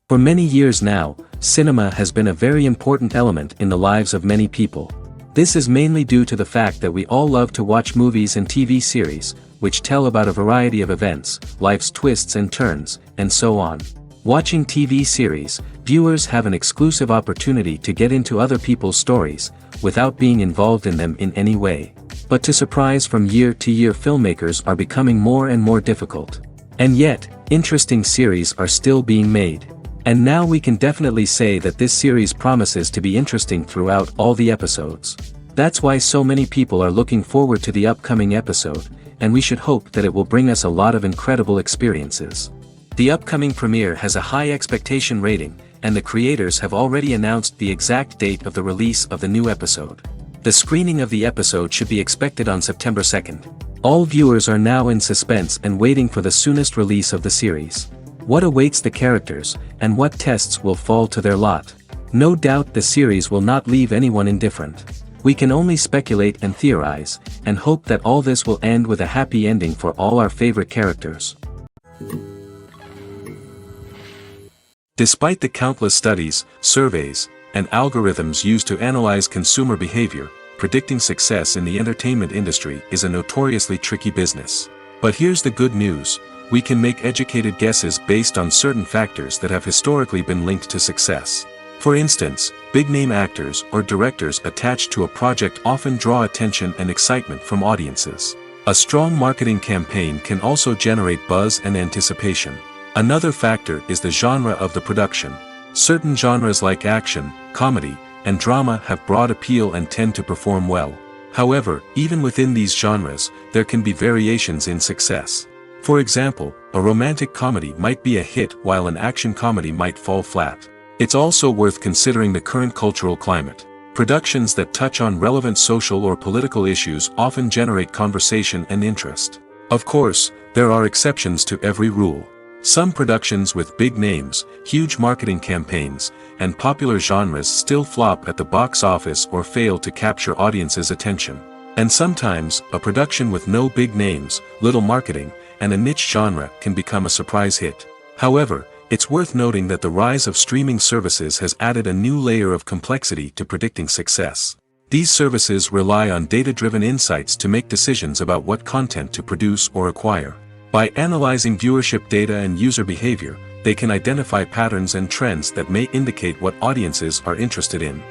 For many years now, cinema has been a very important element in the lives of many people. This is mainly due to the fact that we all love to watch movies and TV series, which tell about a variety of events, life's twists and turns, and so on. Watching TV series, viewers have an exclusive opportunity to get into other people's stories, without being involved in them in any way. But to surprise from year to year, filmmakers are becoming more and more difficult. And yet, interesting series are still being made. And now we can definitely say that this series promises to be interesting throughout all the episodes. That's why so many people are looking forward to the upcoming episode, and we should hope that it will bring us a lot of incredible experiences. The upcoming premiere has a high expectation rating, and the creators have already announced the exact date of the release of the new episode. The screening of the episode should be expected on September 2nd. All viewers are now in suspense and waiting for the soonest release of the series. What awaits the characters, and what tests will fall to their lot? No doubt the series will not leave anyone indifferent. We can only speculate and theorize, and hope that all this will end with a happy ending for all our favorite characters. Despite the countless studies, surveys, and algorithms used to analyze consumer behavior, predicting success in the entertainment industry is a notoriously tricky business. But here's the good news. We can make educated guesses based on certain factors that have historically been linked to success. For instance, big-name actors or directors attached to a project often draw attention and excitement from audiences. A strong marketing campaign can also generate buzz and anticipation. Another factor is the genre of the production. Certain genres like action, comedy, and drama have broad appeal and tend to perform well. However, even within these genres, there can be variations in success. For example, a romantic comedy might be a hit while an action comedy might fall flat. It's also worth considering the current cultural climate. Productions that touch on relevant social or political issues often generate conversation and interest. Of course, there are exceptions to every rule. Some productions with big names, huge marketing campaigns, and popular genres still flop at the box office or fail to capture audiences' attention. And sometimes, a production with no big names, little marketing, and a niche genre can become a surprise hit. However, it's worth noting that the rise of streaming services has added a new layer of complexity to predicting success. These services rely on data-driven insights to make decisions about what content to produce or acquire. By analyzing viewership data and user behavior, they can identify patterns and trends that may indicate what audiences are interested in.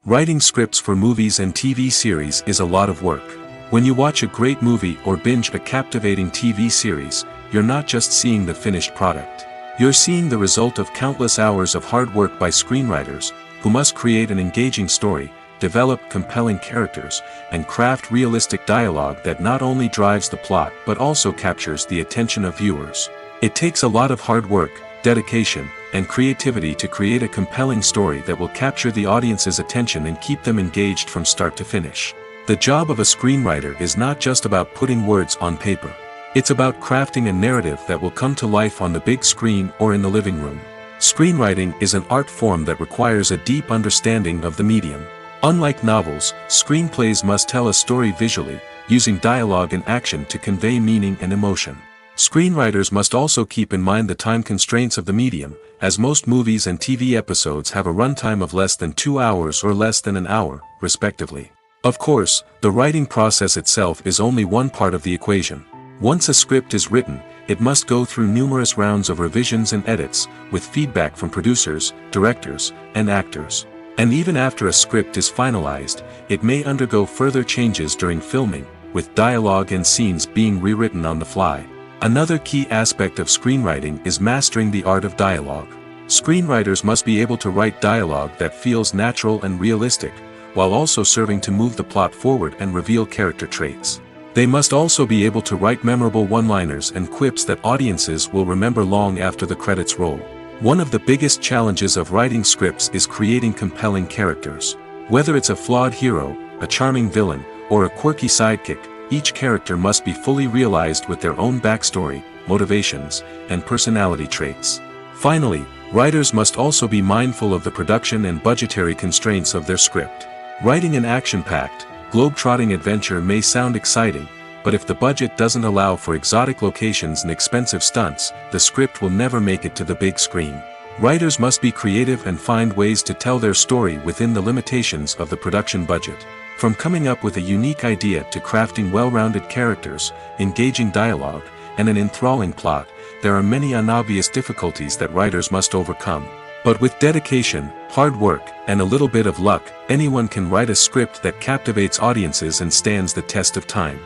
Writing scripts for movies and TV series is a lot of work. When you watch a great movie or binge a captivating TV series, you're not just seeing the finished product. You're seeing the result of countless hours of hard work by screenwriters, who must create an engaging story, develop compelling characters, and craft realistic dialogue that not only drives the plot but also captures the attention of viewers. It takes a lot of hard work, dedication, and creativity to create a compelling story that will capture the audience's attention and keep them engaged from start to finish. The job of a screenwriter is not just about putting words on paper. It's about crafting a narrative that will come to life on the big screen or in the living room. Screenwriting is an art form that requires a deep understanding of the medium. Unlike novels, screenplays must tell a story visually, using dialogue and action to convey meaning and emotion. Screenwriters must also keep in mind the time constraints of the medium, as most movies and TV episodes have a runtime of less than 2 hours or less than an hour, respectively. Of course, the writing process itself is only one part of the equation. Once a script is written, it must go through numerous rounds of revisions and edits, with feedback from producers, directors, and actors. And even after a script is finalized, it may undergo further changes during filming, with dialogue and scenes being rewritten on the fly. Another key aspect of screenwriting is mastering the art of dialogue. Screenwriters must be able to write dialogue that feels natural and realistic, while also serving to move the plot forward and reveal character traits. They must also be able to write memorable one-liners and quips that audiences will remember long after the credits roll. One of the biggest challenges of writing scripts is creating compelling characters. Whether it's a flawed hero, a charming villain, or a quirky sidekick, each character must be fully realized with their own backstory, motivations, and personality traits. Finally, writers must also be mindful of the production and budgetary constraints of their script. Writing an action-packed, globe-trotting adventure may sound exciting, but if the budget doesn't allow for exotic locations and expensive stunts, the script will never make it to the big screen. Writers must be creative and find ways to tell their story within the limitations of the production budget. From coming up with a unique idea to crafting well-rounded characters, engaging dialogue, and an enthralling plot, there are many unobvious difficulties that writers must overcome. But with dedication, hard work, and a little bit of luck, anyone can write a script that captivates audiences and stands the test of time.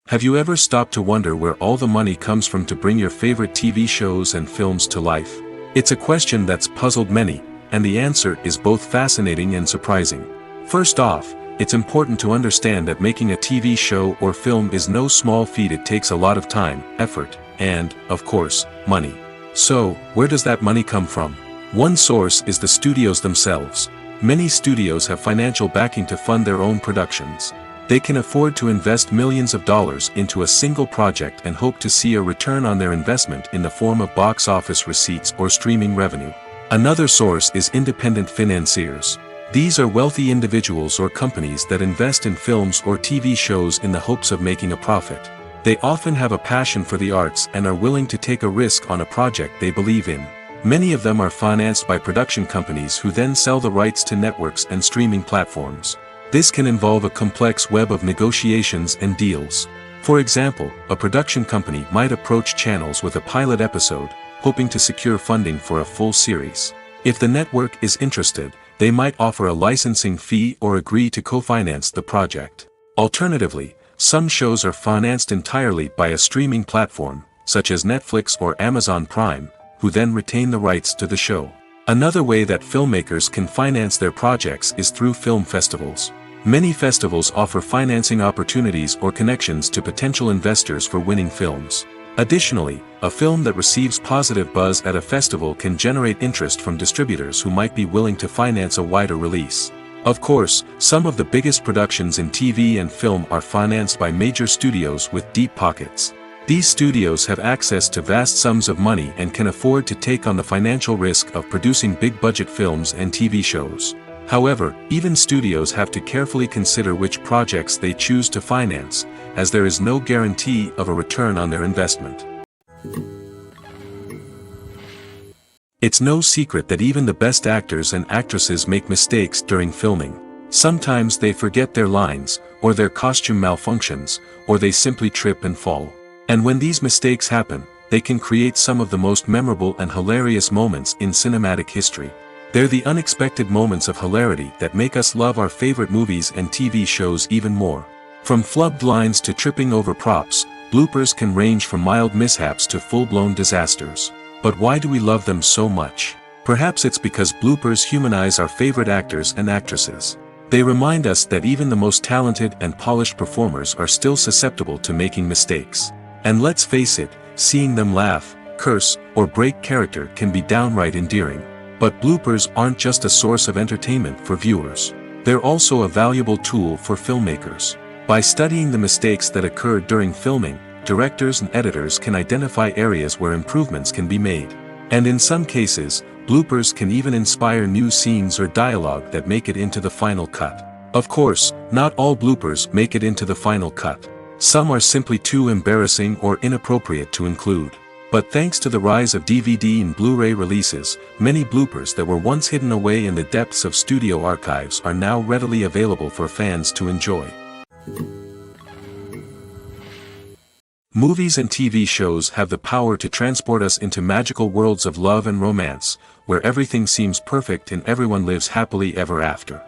Have you ever stopped to wonder where all the money comes from to bring your favorite TV shows and films to life? It's a question that's puzzled many, and the answer is both fascinating and surprising. First off, it's important to understand that making a TV show or film is no small feat. It takes a lot of time, effort, and, of course, money. So, where does that money come from? One source is the studios themselves. Many studios have financial backing to fund their own productions. They can afford to invest millions of dollars into a single project and hope to see a return on their investment in the form of box office receipts or streaming revenue. Another source is independent financiers. These are wealthy individuals or companies that invest in films or TV shows in the hopes of making a profit. They often have a passion for the arts and are willing to take a risk on a project they believe in. Many of them are financed by production companies who then sell the rights to networks and streaming platforms. This can involve a complex web of negotiations and deals. For example, a production company might approach channels with a pilot episode, hoping to secure funding for a full series. If the network is interested, they might offer a licensing fee or agree to co-finance the project. Alternatively, some shows are financed entirely by a streaming platform, such as Netflix or Amazon Prime, who then retain the rights to the show. Another way that filmmakers can finance their projects is through film festivals. Many festivals offer financing opportunities or connections to potential investors for winning films. Additionally, a film that receives positive buzz at a festival can generate interest from distributors who might be willing to finance a wider release. Of course, some of the biggest productions in TV and film are financed by major studios with deep pockets. These studios have access to vast sums of money and can afford to take on the financial risk of producing big-budget films and TV shows. However, even studios have to carefully consider which projects they choose to finance, as there is no guarantee of a return on their investment. It's no secret that even the best actors and actresses make mistakes during filming. Sometimes they forget their lines, or their costume malfunctions, or they simply trip and fall. And when these mistakes happen, they can create some of the most memorable and hilarious moments in cinematic history. They're the unexpected moments of hilarity that make us love our favorite movies and TV shows even more. From flubbed lines to tripping over props, bloopers can range from mild mishaps to full-blown disasters. But why do we love them so much? Perhaps it's because bloopers humanize our favorite actors and actresses. They remind us that even the most talented and polished performers are still susceptible to making mistakes. And let's face it, seeing them laugh, curse, or break character can be downright endearing. But bloopers aren't just a source of entertainment for viewers. They're also a valuable tool for filmmakers. By studying the mistakes that occurred during filming, directors and editors can identify areas where improvements can be made. And in some cases, bloopers can even inspire new scenes or dialogue that make it into the final cut. Of course, not all bloopers make it into the final cut. Some are simply too embarrassing or inappropriate to include. But thanks to the rise of DVD and Blu-ray releases, many bloopers that were once hidden away in the depths of studio archives are now readily available for fans to enjoy. Movies and TV shows have the power to transport us into magical worlds of love and romance, where everything seems perfect and everyone lives happily ever after.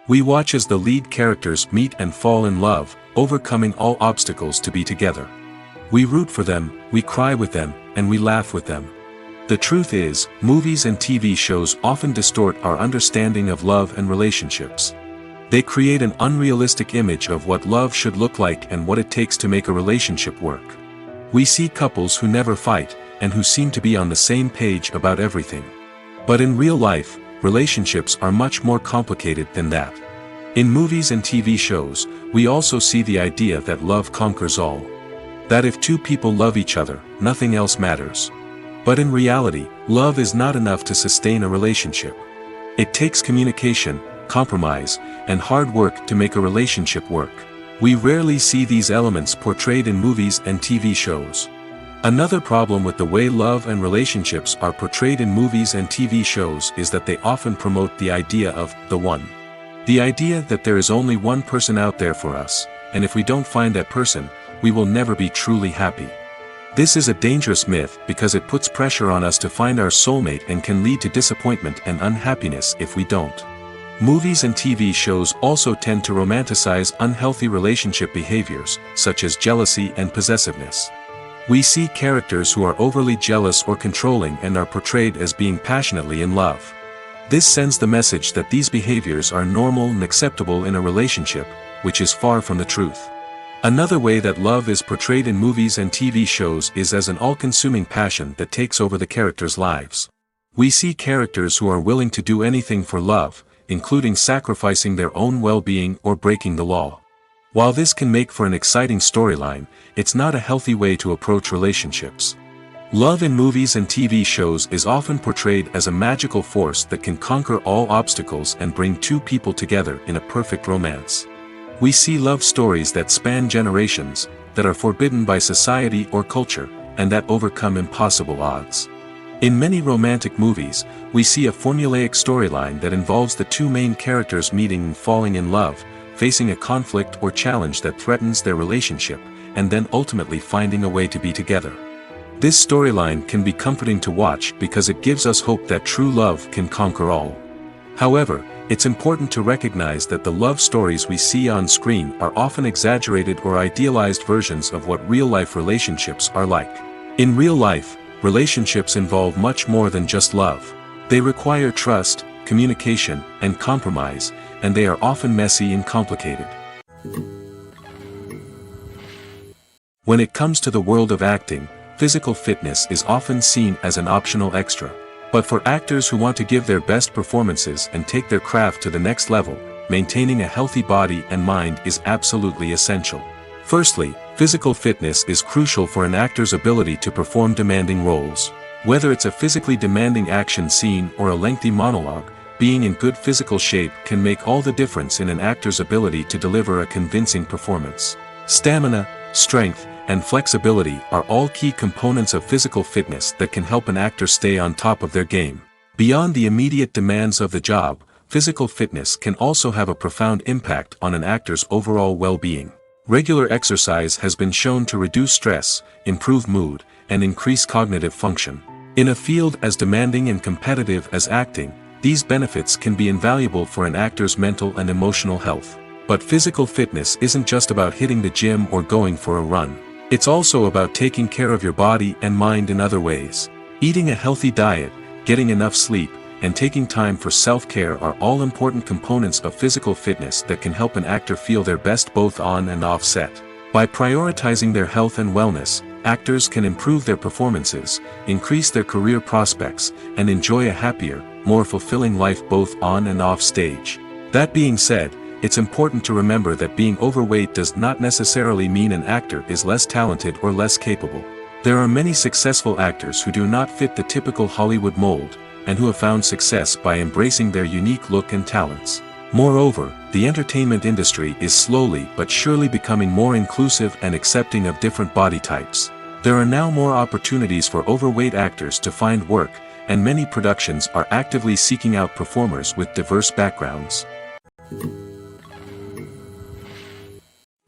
We watch as the lead characters meet and fall in love, overcoming all obstacles to be together. We root for them, we cry with them, and we laugh with them. The truth is, movies and TV shows often distort our understanding of love and relationships. They create an unrealistic image of what love should look like and what it takes to make a relationship work. We see couples who never fight, and who seem to be on the same page about everything. But in real life, relationships are much more complicated than that. In movies and TV shows, we also see the idea that love conquers all. That if two people love each other, nothing else matters. But in reality, love is not enough to sustain a relationship. It takes communication, compromise, and hard work to make a relationship work. We rarely see these elements portrayed in movies and TV shows. Another problem with the way love and relationships are portrayed in movies and TV shows is that they often promote the idea of the one. The idea that there is only one person out there for us, and if we don't find that person, we will never be truly happy. This is a dangerous myth because it puts pressure on us to find our soulmate and can lead to disappointment and unhappiness if we don't. Movies and TV shows also tend to romanticize unhealthy relationship behaviors, such as jealousy and possessiveness. We see characters who are overly jealous or controlling and are portrayed as being passionately in love. This sends the message that these behaviors are normal and acceptable in a relationship, which is far from the truth. Another way that love is portrayed in movies and TV shows is as an all-consuming passion that takes over the characters' lives. We see characters who are willing to do anything for love, including sacrificing their own well-being or breaking the law. While this can make for an exciting storyline, it's not a healthy way to approach relationships. Love in movies and TV shows is often portrayed as a magical force that can conquer all obstacles and bring two people together in a perfect romance. We see love stories that span generations, that are forbidden by society or culture, and that overcome impossible odds. In many romantic movies, we see a formulaic storyline that involves the two main characters meeting and falling in love, facing a conflict or challenge that threatens their relationship, and then ultimately finding a way to be together. This storyline can be comforting to watch because it gives us hope that true love can conquer all. However, it's important to recognize that the love stories we see on screen are often exaggerated or idealized versions of what real-life relationships are like. In real life, relationships involve much more than just love. They require trust, communication, and compromise, and they are often messy and complicated. When it comes to the world of acting, physical fitness is often seen as an optional extra. But for actors who want to give their best performances and take their craft to the next level, maintaining a healthy body and mind is absolutely essential. Firstly, physical fitness is crucial for an actor's ability to perform demanding roles. Whether it's a physically demanding action scene or a lengthy monologue, being in good physical shape can make all the difference in an actor's ability to deliver a convincing performance. Stamina, strength, and flexibility are all key components of physical fitness that can help an actor stay on top of their game. Beyond the immediate demands of the job, physical fitness can also have a profound impact on an actor's overall well-being. Regular exercise has been shown to reduce stress, improve mood, and increase cognitive function. In a field as demanding and competitive as acting, these benefits can be invaluable for an actor's mental and emotional health. But physical fitness isn't just about hitting the gym or going for a run. It's also about taking care of your body and mind in other ways. Eating a healthy diet, getting enough sleep, and taking time for self-care are all important components of physical fitness that can help an actor feel their best both on and off set. By prioritizing their health and wellness, actors can improve their performances, increase their career prospects, and enjoy a happier, more fulfilling life both on and off stage. That being said, it's important to remember that being overweight does not necessarily mean an actor is less talented or less capable. There are many successful actors who do not fit the typical Hollywood mold, and who have found success by embracing their unique look and talents. Moreover, the entertainment industry is slowly but surely becoming more inclusive and accepting of different body types. There are now more opportunities for overweight actors to find work, and many productions are actively seeking out performers with diverse backgrounds.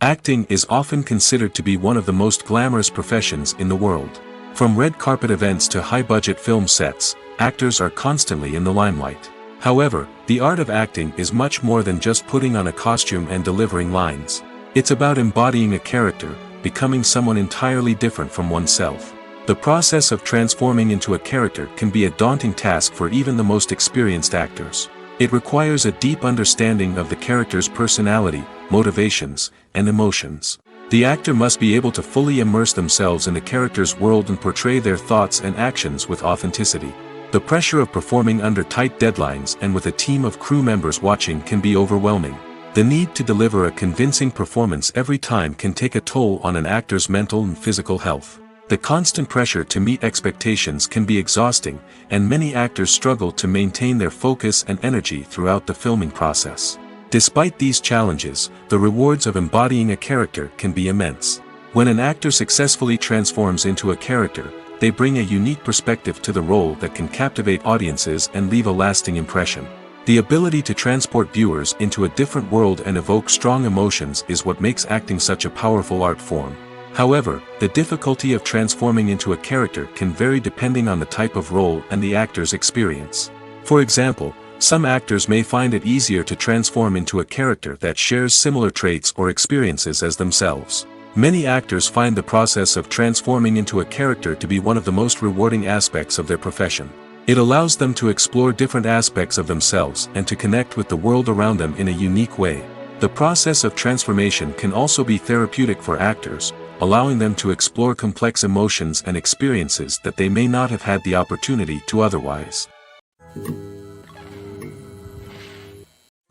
Acting is often considered to be one of the most glamorous professions in the world. From red carpet events to high-budget film sets, actors are constantly in the limelight. However, the art of acting is much more than just putting on a costume and delivering lines. It's about embodying a character, becoming someone entirely different from oneself. The process of transforming into a character can be a daunting task for even the most experienced actors. It requires a deep understanding of the character's personality, motivations, and emotions. The actor must be able to fully immerse themselves in the character's world and portray their thoughts and actions with authenticity. The pressure of performing under tight deadlines and with a team of crew members watching can be overwhelming. The need to deliver a convincing performance every time can take a toll on an actor's mental and physical health. The constant pressure to meet expectations can be exhausting, and many actors struggle to maintain their focus and energy throughout the filming process. Despite these challenges, the rewards of embodying a character can be immense. When an actor successfully transforms into a character, they bring a unique perspective to the role that can captivate audiences and leave a lasting impression. The ability to transport viewers into a different world and evoke strong emotions is what makes acting such a powerful art form. However, the difficulty of transforming into a character can vary depending on the type of role and the actor's experience. For example, some actors may find it easier to transform into a character that shares similar traits or experiences as themselves. Many actors find the process of transforming into a character to be one of the most rewarding aspects of their profession. It allows them to explore different aspects of themselves and to connect with the world around them in a unique way. The process of transformation can also be therapeutic for actors, allowing them to explore complex emotions and experiences that they may not have had the opportunity to otherwise.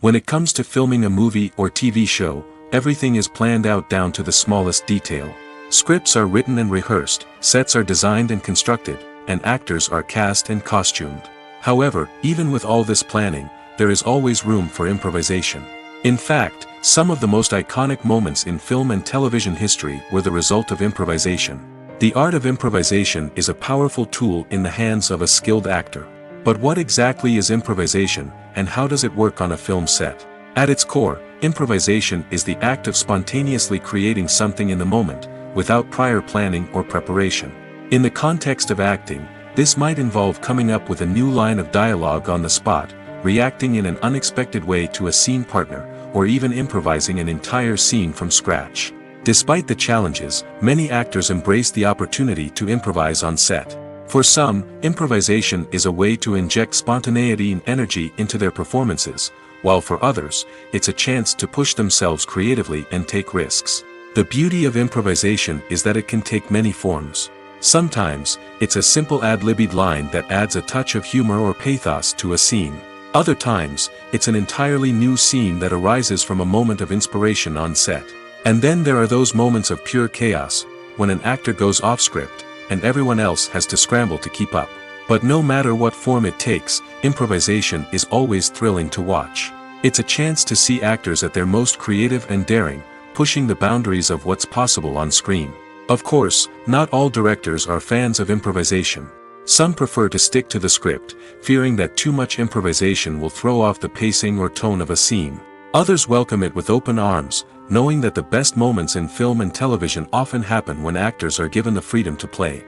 When it comes to filming a movie or TV show, everything is planned out down to the smallest detail. Scripts are written and rehearsed, sets are designed and constructed, and actors are cast and costumed. However, even with all this planning, there is always room for improvisation. In fact, some of the most iconic moments in film and television history were the result of improvisation. The art of improvisation is a powerful tool in the hands of a skilled actor. But what exactly is improvisation, and how does it work on a film set? At its core, improvisation is the act of spontaneously creating something in the moment, without prior planning or preparation. In the context of acting, this might involve coming up with a new line of dialogue on the spot, reacting in an unexpected way to a scene partner, or even improvising an entire scene from scratch. Despite the challenges, many actors embrace the opportunity to improvise on set. For some, improvisation is a way to inject spontaneity and energy into their performances, while for others, it's a chance to push themselves creatively and take risks. The beauty of improvisation is that it can take many forms. Sometimes, it's a simple ad-libbed line that adds a touch of humor or pathos to a scene. Other times, it's an entirely new scene that arises from a moment of inspiration on set. And then there are those moments of pure chaos, when an actor goes off script, and everyone else has to scramble to keep up. But no matter what form it takes, improvisation is always thrilling to watch. It's a chance to see actors at their most creative and daring, pushing the boundaries of what's possible on screen. Of course, not all directors are fans of improvisation. Some prefer to stick to the script, fearing that too much improvisation will throw off the pacing or tone of a scene. Others welcome it with open arms, knowing that the best moments in film and television often happen when actors are given the freedom to play.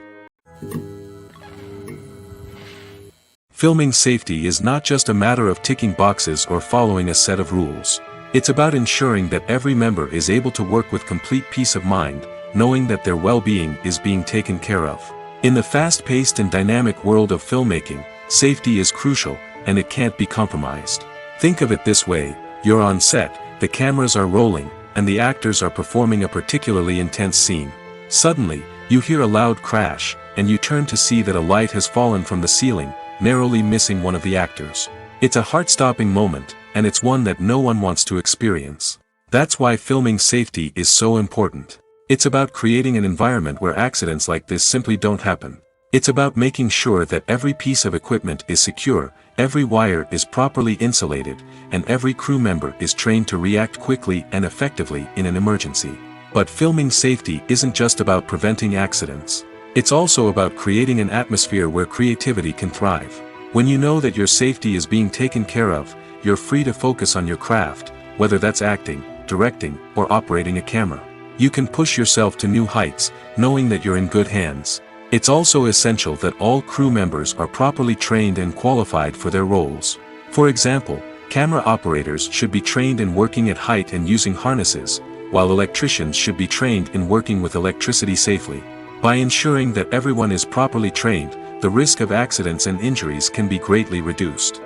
Filming safety is not just a matter of ticking boxes or following a set of rules. It's about ensuring that every member is able to work with complete peace of mind, knowing that their well-being is being taken care of. In the fast-paced and dynamic world of filmmaking, safety is crucial, and it can't be compromised. Think of it this way: you're on set, the cameras are rolling, and the actors are performing a particularly intense scene. Suddenly, you hear a loud crash, and you turn to see that a light has fallen from the ceiling, narrowly missing one of the actors. It's a heart-stopping moment, and it's one that no one wants to experience. That's why filming safety is so important. It's about creating an environment where accidents like this simply don't happen. It's about making sure that every piece of equipment is secure, every wire is properly insulated, and every crew member is trained to react quickly and effectively in an emergency. But filming safety isn't just about preventing accidents. It's also about creating an atmosphere where creativity can thrive. When you know that your safety is being taken care of, you're free to focus on your craft, whether that's acting, directing or operating a camera. You can push yourself to new heights, knowing that you're in good hands. It's also essential that all crew members are properly trained and qualified for their roles. For example, camera operators should be trained in working at height and using harnesses, while electricians should be trained in working with electricity safely. By ensuring that everyone is properly trained, the risk of accidents and injuries can be greatly reduced.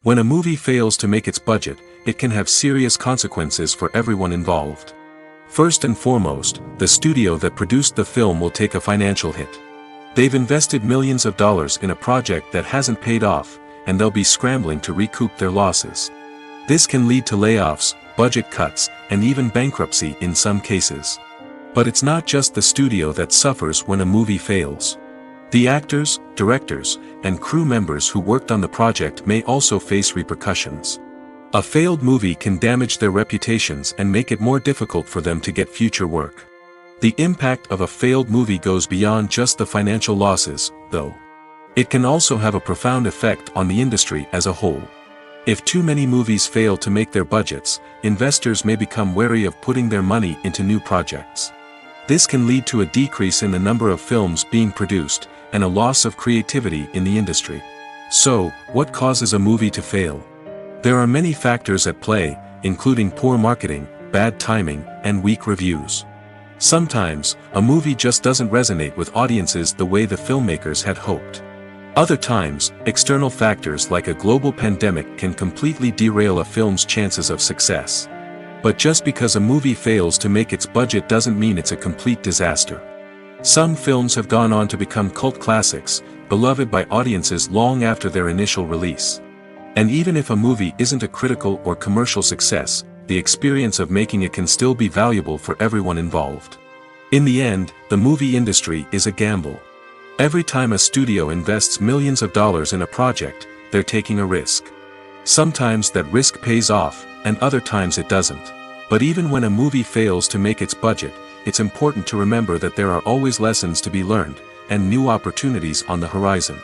When a movie fails to make its budget, it can have serious consequences for everyone involved. First and foremost, the studio that produced the film will take a financial hit. They've invested millions of dollars in a project that hasn't paid off, and they'll be scrambling to recoup their losses. This can lead to layoffs, budget cuts, and even bankruptcy in some cases. But it's not just the studio that suffers when a movie fails. The actors, directors, and crew members who worked on the project may also face repercussions. A failed movie can damage their reputations and make it more difficult for them to get future work. The impact of a failed movie goes beyond just the financial losses, though. It can also have a profound effect on the industry as a whole. If too many movies fail to make their budgets, investors may become wary of putting their money into new projects. This can lead to a decrease in the number of films being produced, and a loss of creativity in the industry. So, what causes a movie to fail? There are many factors at play, including poor marketing, bad timing, and weak reviews. Sometimes, a movie just doesn't resonate with audiences the way the filmmakers had hoped. Other times, external factors like a global pandemic can completely derail a film's chances of success. But just because a movie fails to make its budget doesn't mean it's a complete disaster. Some films have gone on to become cult classics, beloved by audiences long after their initial release. And even if a movie isn't a critical or commercial success, the experience of making it can still be valuable for everyone involved. In the end, the movie industry is a gamble. Every time a studio invests millions of dollars in a project, they're taking a risk. Sometimes that risk pays off, and other times it doesn't. But even when a movie fails to make its budget, it's important to remember that there are always lessons to be learned, and new opportunities on the horizon.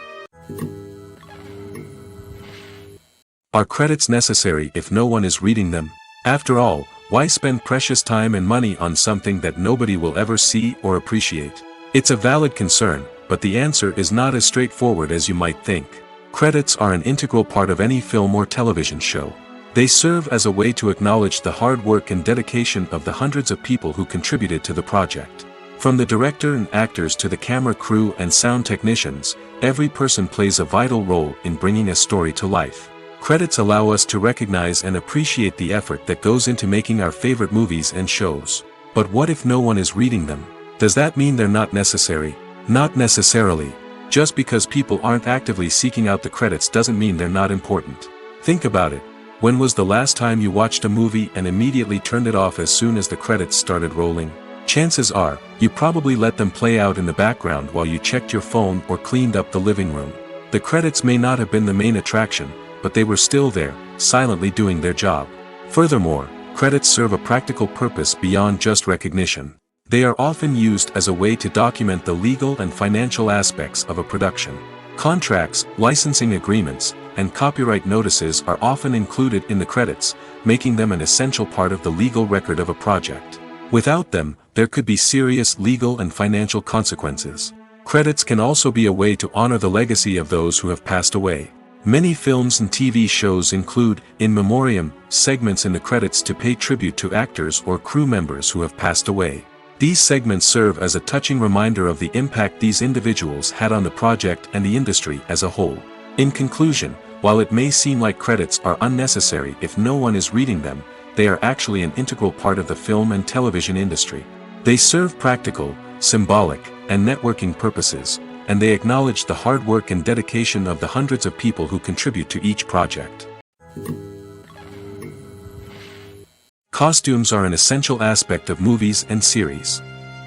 Are credits necessary if no one is reading them? After all, why spend precious time and money on something that nobody will ever see or appreciate? It's a valid concern, but the answer is not as straightforward as you might think. Credits are an integral part of any film or television show. They serve as a way to acknowledge the hard work and dedication of the hundreds of people who contributed to the project. From the director and actors to the camera crew and sound technicians, every person plays a vital role in bringing a story to life. Credits allow us to recognize and appreciate the effort that goes into making our favorite movies and shows. But what if no one is reading them? Does that mean they're not necessary? Not necessarily. Just because people aren't actively seeking out the credits doesn't mean they're not important. Think about it. When was the last time you watched a movie and immediately turned it off as soon as the credits started rolling? Chances are, you probably let them play out in the background while you checked your phone or cleaned up the living room. The credits may not have been the main attraction, but they were still there, silently doing their job. Furthermore, credits serve a practical purpose beyond just recognition. They are often used as a way to document the legal and financial aspects of a production. Contracts, licensing agreements, and copyright notices are often included in the credits, making them an essential part of the legal record of a project. Without them, there could be serious legal and financial consequences. Credits can also be a way to honor the legacy of those who have passed away. Many films and TV shows include, in memoriam, segments in the credits to pay tribute to actors or crew members who have passed away. These segments serve as a touching reminder of the impact these individuals had on the project and the industry as a whole. In conclusion, while it may seem like credits are unnecessary if no one is reading them, they are actually an integral part of the film and television industry. They serve practical, symbolic, and networking purposes, and they acknowledge the hard work and dedication of the hundreds of people who contribute to each project. Costumes are an essential aspect of movies and series.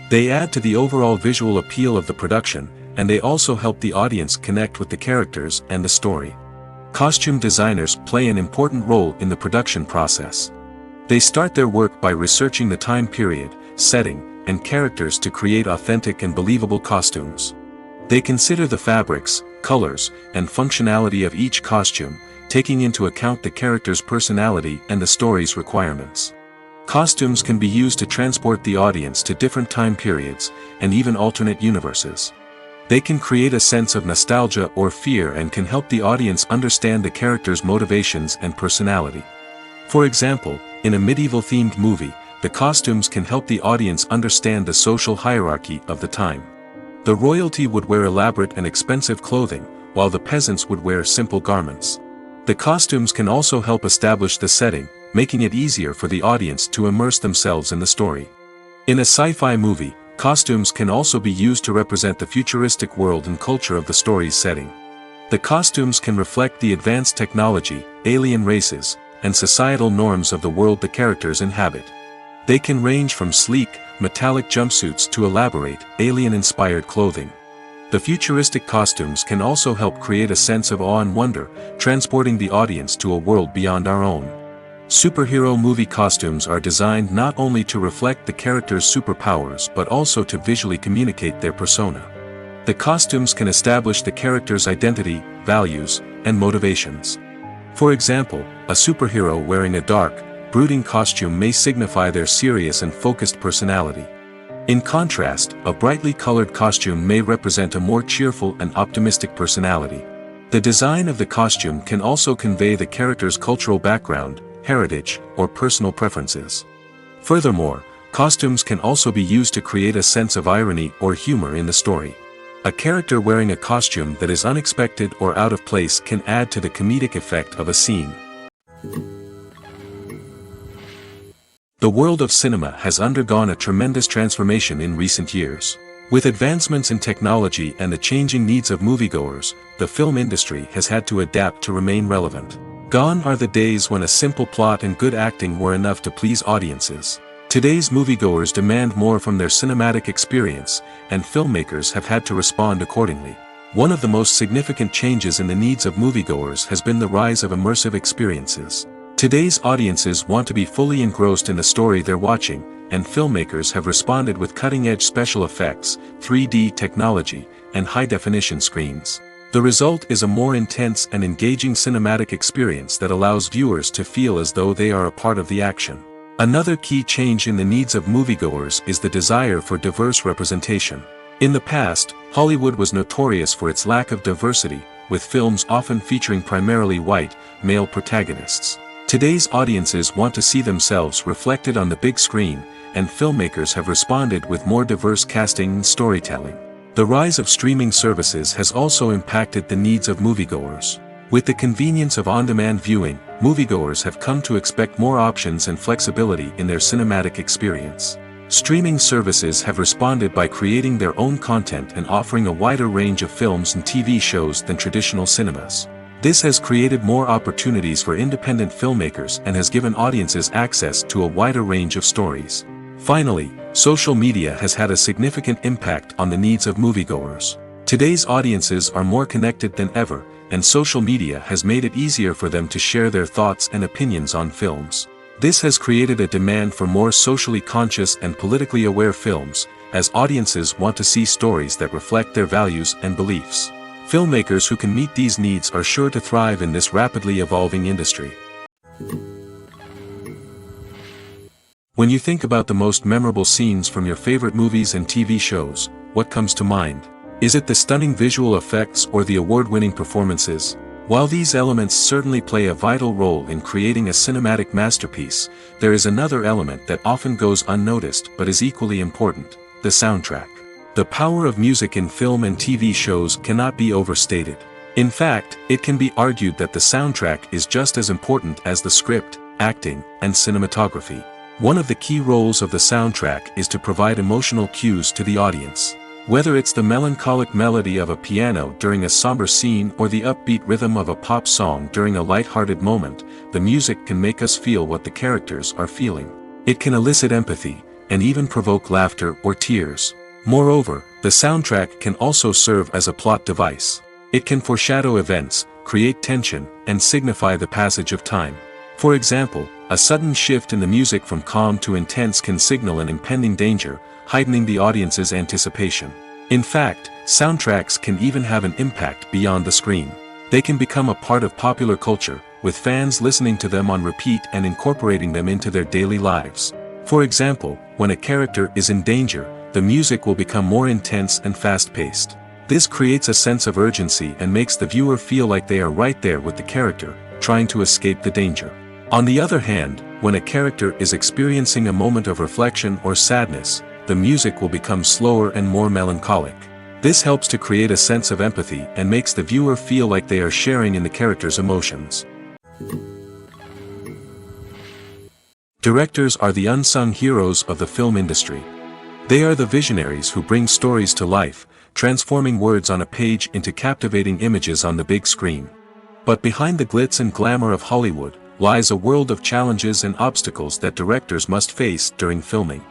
They add to the overall visual appeal of the production, and they also help the audience connect with the characters and the story. Costume designers play an important role in the production process. They start their work by researching the time period, setting, and characters to create authentic and believable costumes. They consider the fabrics, colors, and functionality of each costume, taking into account the character's personality and the story's requirements. Costumes can be used to transport the audience to different time periods, and even alternate universes. They can create a sense of nostalgia or fear and can help the audience understand the character's motivations and personality. For example, in a medieval-themed movie, the costumes can help the audience understand the social hierarchy of the time. The royalty would wear elaborate and expensive clothing, while the peasants would wear simple garments. The costumes can also help establish the setting, making it easier for the audience to immerse themselves in the story. In a sci-fi movie, costumes can also be used to represent the futuristic world and culture of the story's setting. The costumes can reflect the advanced technology, alien races, and societal norms of the world the characters inhabit. They can range from sleek, metallic jumpsuits to elaborate, alien-inspired clothing. The futuristic costumes can also help create a sense of awe and wonder, transporting the audience to a world beyond our own. Superhero movie costumes are designed not only to reflect the character's superpowers but also to visually communicate their persona. The costumes can establish the character's identity, values, and motivations. For example, a superhero wearing a dark, brooding costume may signify their serious and focused personality. In contrast, a brightly colored costume may represent a more cheerful and optimistic personality. The design of the costume can also convey the character's cultural background, heritage, or personal preferences. Furthermore, costumes can also be used to create a sense of irony or humor in the story. A character wearing a costume that is unexpected or out of place can add to the comedic effect of a scene. The world of cinema has undergone a tremendous transformation in recent years. With advancements in technology and the changing needs of moviegoers, the film industry has had to adapt to remain relevant. Gone are the days when a simple plot and good acting were enough to please audiences. Today's moviegoers demand more from their cinematic experience, and filmmakers have had to respond accordingly. One of the most significant changes in the needs of moviegoers has been the rise of immersive experiences. Today's audiences want to be fully engrossed in the story they're watching, and filmmakers have responded with cutting-edge special effects, 3D technology, and high-definition screens. The result is a more intense and engaging cinematic experience that allows viewers to feel as though they are a part of the action. Another key change in the needs of moviegoers is the desire for diverse representation. In the past, Hollywood was notorious for its lack of diversity, with films often featuring primarily white, male protagonists. Today's audiences want to see themselves reflected on the big screen, and filmmakers have responded with more diverse casting and storytelling. The rise of streaming services has also impacted the needs of moviegoers. With the convenience of on-demand viewing, moviegoers have come to expect more options and flexibility in their cinematic experience. Streaming services have responded by creating their own content and offering a wider range of films and TV shows than traditional cinemas. This has created more opportunities for independent filmmakers and has given audiences access to a wider range of stories. Finally, social media has had a significant impact on the needs of moviegoers. Today's audiences are more connected than ever, and social media has made it easier for them to share their thoughts and opinions on films. This has created a demand for more socially conscious and politically aware films, as audiences want to see stories that reflect their values and beliefs. Filmmakers who can meet these needs are sure to thrive in this rapidly evolving industry. When you think about the most memorable scenes from your favorite movies and TV shows, what comes to mind? Is it the stunning visual effects or the award-winning performances? While these elements certainly play a vital role in creating a cinematic masterpiece, there is another element that often goes unnoticed but is equally important: the soundtrack. The power of music in film and TV shows cannot be overstated. In fact, it can be argued that the soundtrack is just as important as the script, acting, and cinematography. One of the key roles of the soundtrack is to provide emotional cues to the audience. Whether it's the melancholic melody of a piano during a somber scene or the upbeat rhythm of a pop song during a light-hearted moment, the music can make us feel what the characters are feeling. It can elicit empathy, and even provoke laughter or tears. Moreover, the soundtrack can also serve as a plot device. It can foreshadow events, create tension, and signify the passage of time. For example, a sudden shift in the music from calm to intense can signal an impending danger, heightening the audience's anticipation. In fact, soundtracks can even have an impact beyond the screen. They can become a part of popular culture, with fans listening to them on repeat and incorporating them into their daily lives. For example, when a character is in danger, the music will become more intense and fast-paced. This creates a sense of urgency and makes the viewer feel like they are right there with the character, trying to escape the danger. On the other hand, when a character is experiencing a moment of reflection or sadness, the music will become slower and more melancholic. This helps to create a sense of empathy and makes the viewer feel like they are sharing in the character's emotions. Directors are the unsung heroes of the film industry. They are the visionaries who bring stories to life, transforming words on a page into captivating images on the big screen. But behind the glitz and glamour of Hollywood, lies a world of challenges and obstacles that directors must face during filming.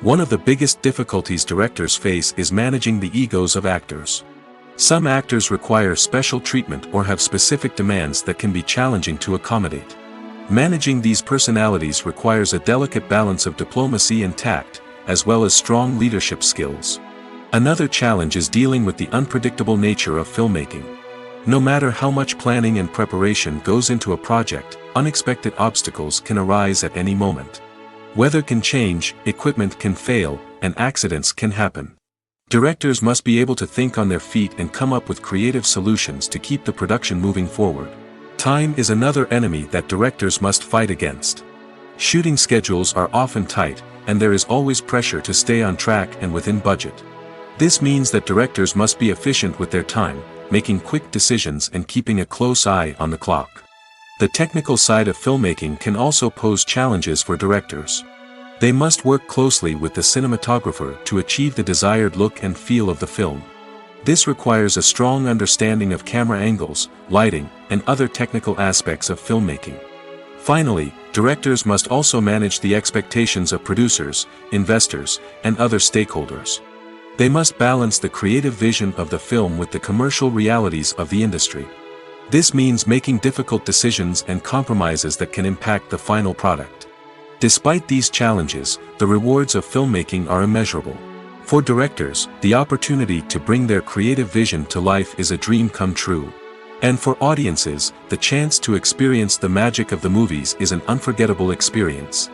One of the biggest difficulties directors face is managing the egos of actors. Some actors require special treatment or have specific demands that can be challenging to accommodate. Managing these personalities requires a delicate balance of diplomacy and tact, as well as strong leadership skills. Another challenge is dealing with the unpredictable nature of filmmaking. No matter how much planning and preparation goes into a project, unexpected obstacles can arise at any moment. Weather can change, equipment can fail, and accidents can happen. Directors must be able to think on their feet and come up with creative solutions to keep the production moving forward. Time is another enemy that directors must fight against. Shooting schedules are often tight, and there is always pressure to stay on track and within budget. This means that directors must be efficient with their time, making quick decisions and keeping a close eye on the clock. The technical side of filmmaking can also pose challenges for directors. They must work closely with the cinematographer to achieve the desired look and feel of the film. This requires a strong understanding of camera angles, lighting, and other technical aspects of filmmaking. Finally, directors must also manage the expectations of producers, investors, and other stakeholders. They must balance the creative vision of the film with the commercial realities of the industry. This means making difficult decisions and compromises that can impact the final product. Despite these challenges, the rewards of filmmaking are immeasurable. For directors, the opportunity to bring their creative vision to life is a dream come true. And for audiences, the chance to experience the magic of the movies is an unforgettable experience.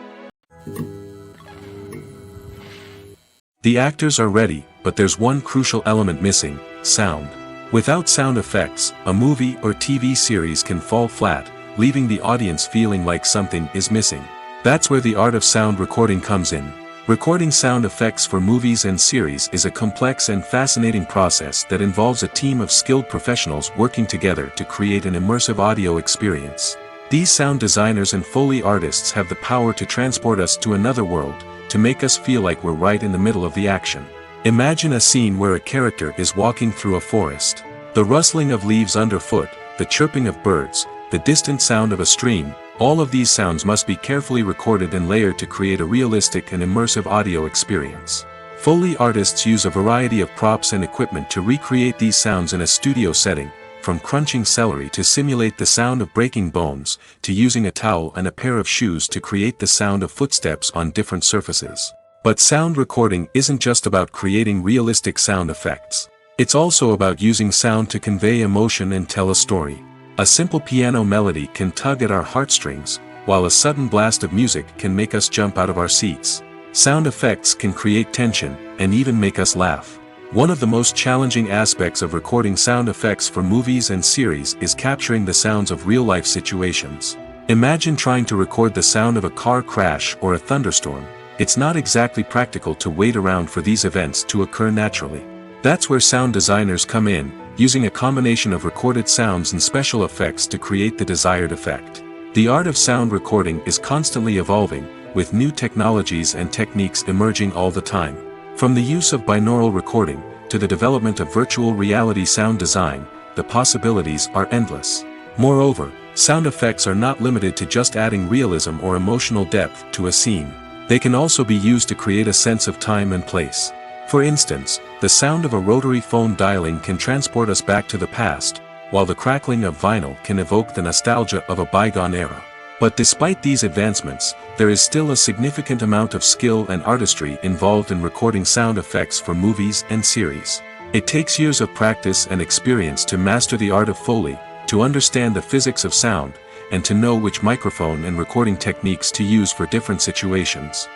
The actors are ready, but there's one crucial element missing: sound. Without sound effects, a movie or TV series can fall flat, leaving the audience feeling like something is missing. That's where the art of sound recording comes in. Recording sound effects for movies and series is a complex and fascinating process that involves a team of skilled professionals working together to create an immersive audio experience. These sound designers and Foley artists have the power to transport us to another world, to make us feel like we're right in the middle of the action. Imagine a scene where a character is walking through a forest. The rustling of leaves underfoot, the chirping of birds, the distant sound of a stream, all of these sounds must be carefully recorded and layered to create a realistic and immersive audio experience. Foley artists use a variety of props and equipment to recreate these sounds in a studio setting, from crunching celery to simulate the sound of breaking bones, to using a towel and a pair of shoes to create the sound of footsteps on different surfaces. But sound recording isn't just about creating realistic sound effects. It's also about using sound to convey emotion and tell a story. A simple piano melody can tug at our heartstrings, while a sudden blast of music can make us jump out of our seats. Sound effects can create tension, and even make us laugh. One of the most challenging aspects of recording sound effects for movies and series is capturing the sounds of real-life situations. Imagine trying to record the sound of a car crash or a thunderstorm. It's not exactly practical to wait around for these events to occur naturally. That's where sound designers come in, using a combination of recorded sounds and special effects to create the desired effect. The art of sound recording is constantly evolving, with new technologies and techniques emerging all the time. From the use of binaural recording, to the development of virtual reality sound design, the possibilities are endless. Moreover, sound effects are not limited to just adding realism or emotional depth to a scene. They can also be used to create a sense of time and place. For instance, the sound of a rotary phone dialing can transport us back to the past, while the crackling of vinyl can evoke the nostalgia of a bygone era. But despite these advancements, there is still a significant amount of skill and artistry involved in recording sound effects for movies and series. It takes years of practice and experience to master the art of Foley, to understand the physics of sound, and to know which microphone and recording techniques to use for different situations.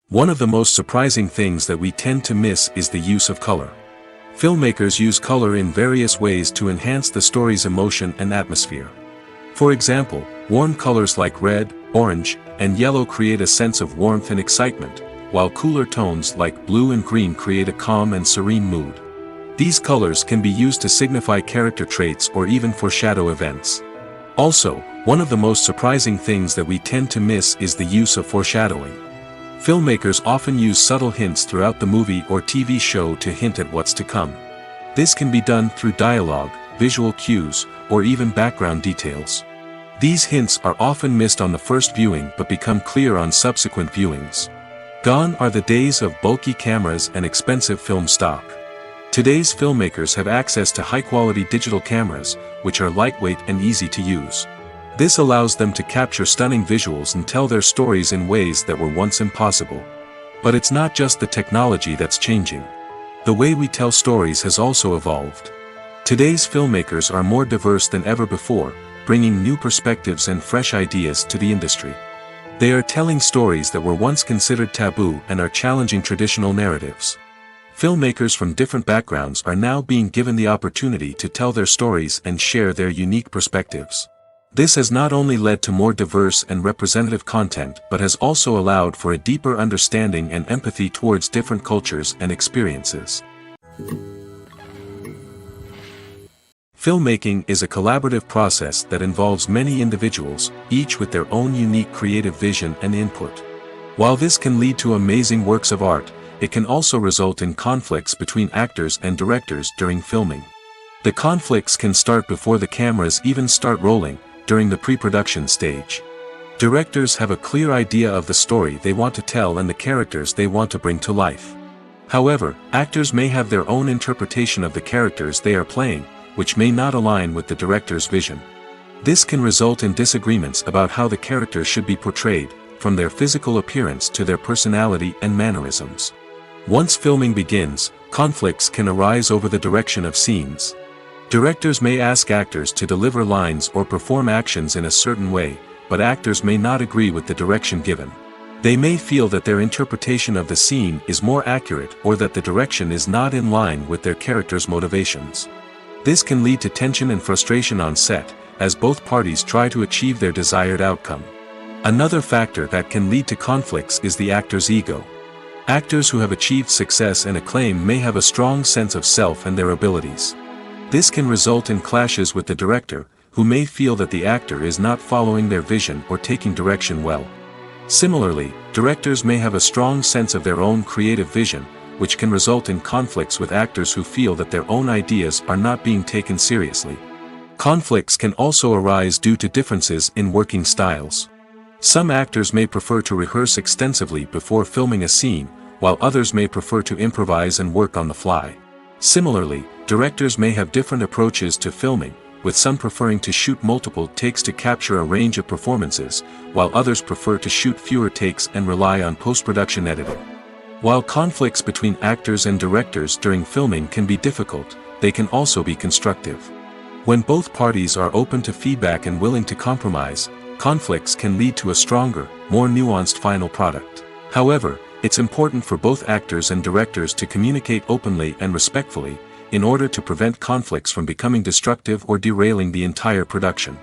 One of the most surprising things that we tend to miss is the use of color. Filmmakers use color in various ways to enhance the story's emotion and atmosphere. For example, warm colors like red, orange, and yellow create a sense of warmth and excitement, while cooler tones like blue and green create a calm and serene mood. These colors can be used to signify character traits or even foreshadow events. Also, one of the most surprising things that we tend to miss is the use of foreshadowing. Filmmakers often use subtle hints throughout the movie or TV show to hint at what's to come. This can be done through dialogue, visual cues, or even background details. These hints are often missed on the first viewing but become clear on subsequent viewings. Gone are the days of bulky cameras and expensive film stock. Today's filmmakers have access to high-quality digital cameras, which are lightweight and easy to use. This allows them to capture stunning visuals and tell their stories in ways that were once impossible. But it's not just the technology that's changing. The way we tell stories has also evolved. Today's filmmakers are more diverse than ever before, bringing new perspectives and fresh ideas to the industry. They are telling stories that were once considered taboo and are challenging traditional narratives. Filmmakers from different backgrounds are now being given the opportunity to tell their stories and share their unique perspectives. This has not only led to more diverse and representative content but has also allowed for a deeper understanding and empathy towards different cultures and experiences. Filmmaking is a collaborative process that involves many individuals, each with their own unique creative vision and input. While this can lead to amazing works of art, it can also result in conflicts between actors and directors during filming. The conflicts can start before the cameras even start rolling, during the pre-production stage. Directors have a clear idea of the story they want to tell and the characters they want to bring to life. However, actors may have their own interpretation of the characters they are playing, which may not align with the director's vision. This can result in disagreements about how the characters should be portrayed, from their physical appearance to their personality and mannerisms. Once filming begins, conflicts can arise over the direction of scenes. Directors may ask actors to deliver lines or perform actions in a certain way, but actors may not agree with the direction given. They may feel that their interpretation of the scene is more accurate or that the direction is not in line with their character's motivations. This can lead to tension and frustration on set, as both parties try to achieve their desired outcome. Another factor that can lead to conflicts is the actor's ego. Actors who have achieved success and acclaim may have a strong sense of self and their abilities. This can result in clashes with the director, who may feel that the actor is not following their vision or taking direction well. Similarly, directors may have a strong sense of their own creative vision, which can result in conflicts with actors who feel that their own ideas are not being taken seriously. Conflicts can also arise due to differences in working styles. Some actors may prefer to rehearse extensively before filming a scene, while others may prefer to improvise and work on the fly. Similarly, directors may have different approaches to filming, with some preferring to shoot multiple takes to capture a range of performances, while others prefer to shoot fewer takes and rely on post-production editing. While conflicts between actors and directors during filming can be difficult, they can also be constructive. When both parties are open to feedback and willing to compromise, conflicts can lead to a stronger, more nuanced final product. However, it's important for both actors and directors to communicate openly and respectfully, in order to prevent conflicts from becoming destructive or derailing the entire production.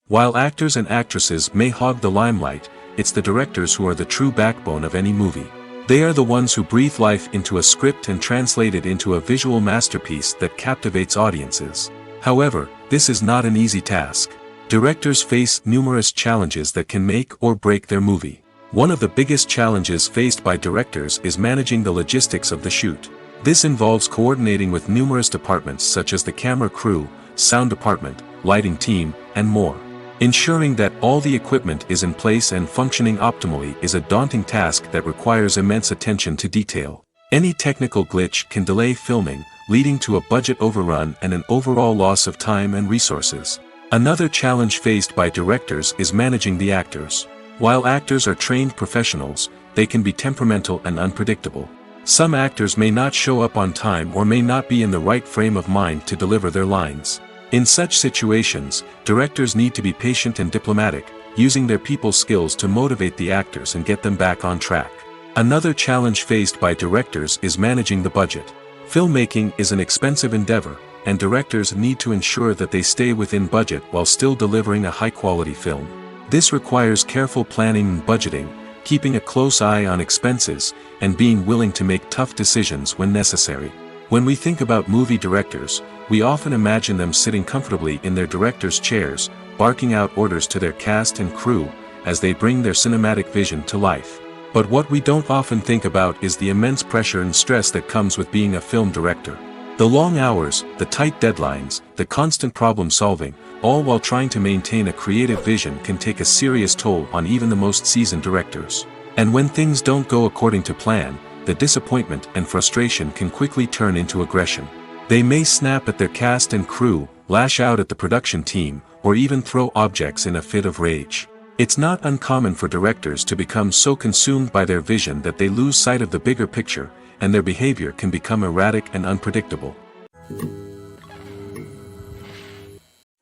While actors and actresses may hog the limelight, it's the directors who are the true backbone of any movie. They are the ones who breathe life into a script and translate it into a visual masterpiece that captivates audiences. However, this is not an easy task. Directors face numerous challenges that can make or break their movie. One of the biggest challenges faced by directors is managing the logistics of the shoot. This involves coordinating with numerous departments such as the camera crew, sound department, lighting team, and more. Ensuring that all the equipment is in place and functioning optimally is a daunting task that requires immense attention to detail. Any technical glitch can delay filming, leading to a budget overrun and an overall loss of time and resources. Another challenge faced by directors is managing the actors. While actors are trained professionals, they can be temperamental and unpredictable. Some actors may not show up on time or may not be in the right frame of mind to deliver their lines. In such situations, directors need to be patient and diplomatic, using their people skills to motivate the actors and get them back on track. Another challenge faced by directors is managing the budget. Filmmaking is an expensive endeavor, and directors need to ensure that they stay within budget while still delivering a high-quality film. This requires careful planning and budgeting, keeping a close eye on expenses, and being willing to make tough decisions when necessary. When we think about movie directors, we often imagine them sitting comfortably in their director's chairs, barking out orders to their cast and crew, as they bring their cinematic vision to life. But what we don't often think about is the immense pressure and stress that comes with being a film director. The long hours, the tight deadlines, the constant problem solving, all while trying to maintain a creative vision can take a serious toll on even the most seasoned directors. And when things don't go according to plan, the disappointment and frustration can quickly turn into aggression. They may snap at their cast and crew, lash out at the production team, or even throw objects in a fit of rage. It's not uncommon for directors to become so consumed by their vision that they lose sight of the bigger picture, and their behavior can become erratic and unpredictable.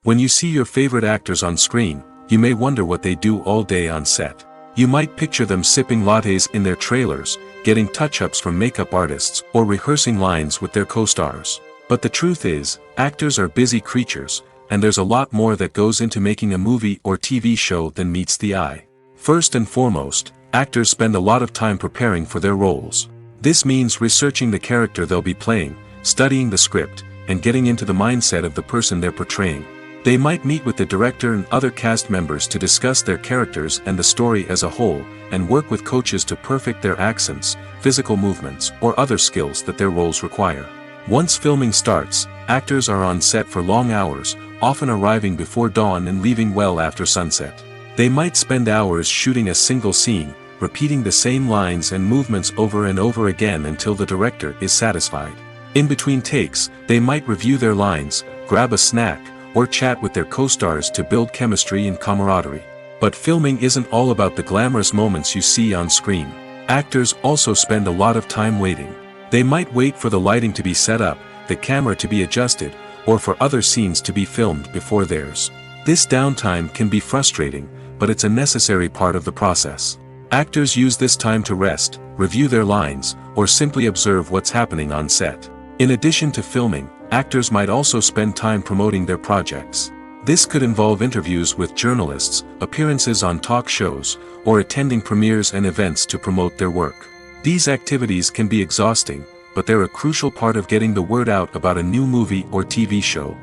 When you see your favorite actors on screen, you may wonder what they do all day on set. You might picture them sipping lattes in their trailers, getting touch-ups from makeup artists, or rehearsing lines with their co-stars. But the truth is, actors are busy creatures, and there's a lot more that goes into making a movie or TV show than meets the eye. First and foremost, actors spend a lot of time preparing for their roles. This means researching the character they'll be playing, studying the script, and getting into the mindset of the person they're portraying. They might meet with the director and other cast members to discuss their characters and the story as a whole, and work with coaches to perfect their accents, physical movements, or other skills that their roles require. Once filming starts, actors are on set for long hours, often arriving before dawn and leaving well after sunset. They might spend hours shooting a single scene, repeating the same lines and movements over and over again until the director is satisfied. In between takes, they might review their lines, grab a snack, or chat with their co-stars to build chemistry and camaraderie. But filming isn't all about the glamorous moments you see on screen. Actors also spend a lot of time waiting. They might wait for the lighting to be set up, the camera to be adjusted, or for other scenes to be filmed before theirs. This downtime can be frustrating, but it's a necessary part of the process. Actors use this time to rest, review their lines, or simply observe what's happening on set. In addition to filming, actors might also spend time promoting their projects. This could involve interviews with journalists, appearances on talk shows, or attending premieres and events to promote their work. These activities can be exhausting, but they're a crucial part of getting the word out about a new movie or TV show.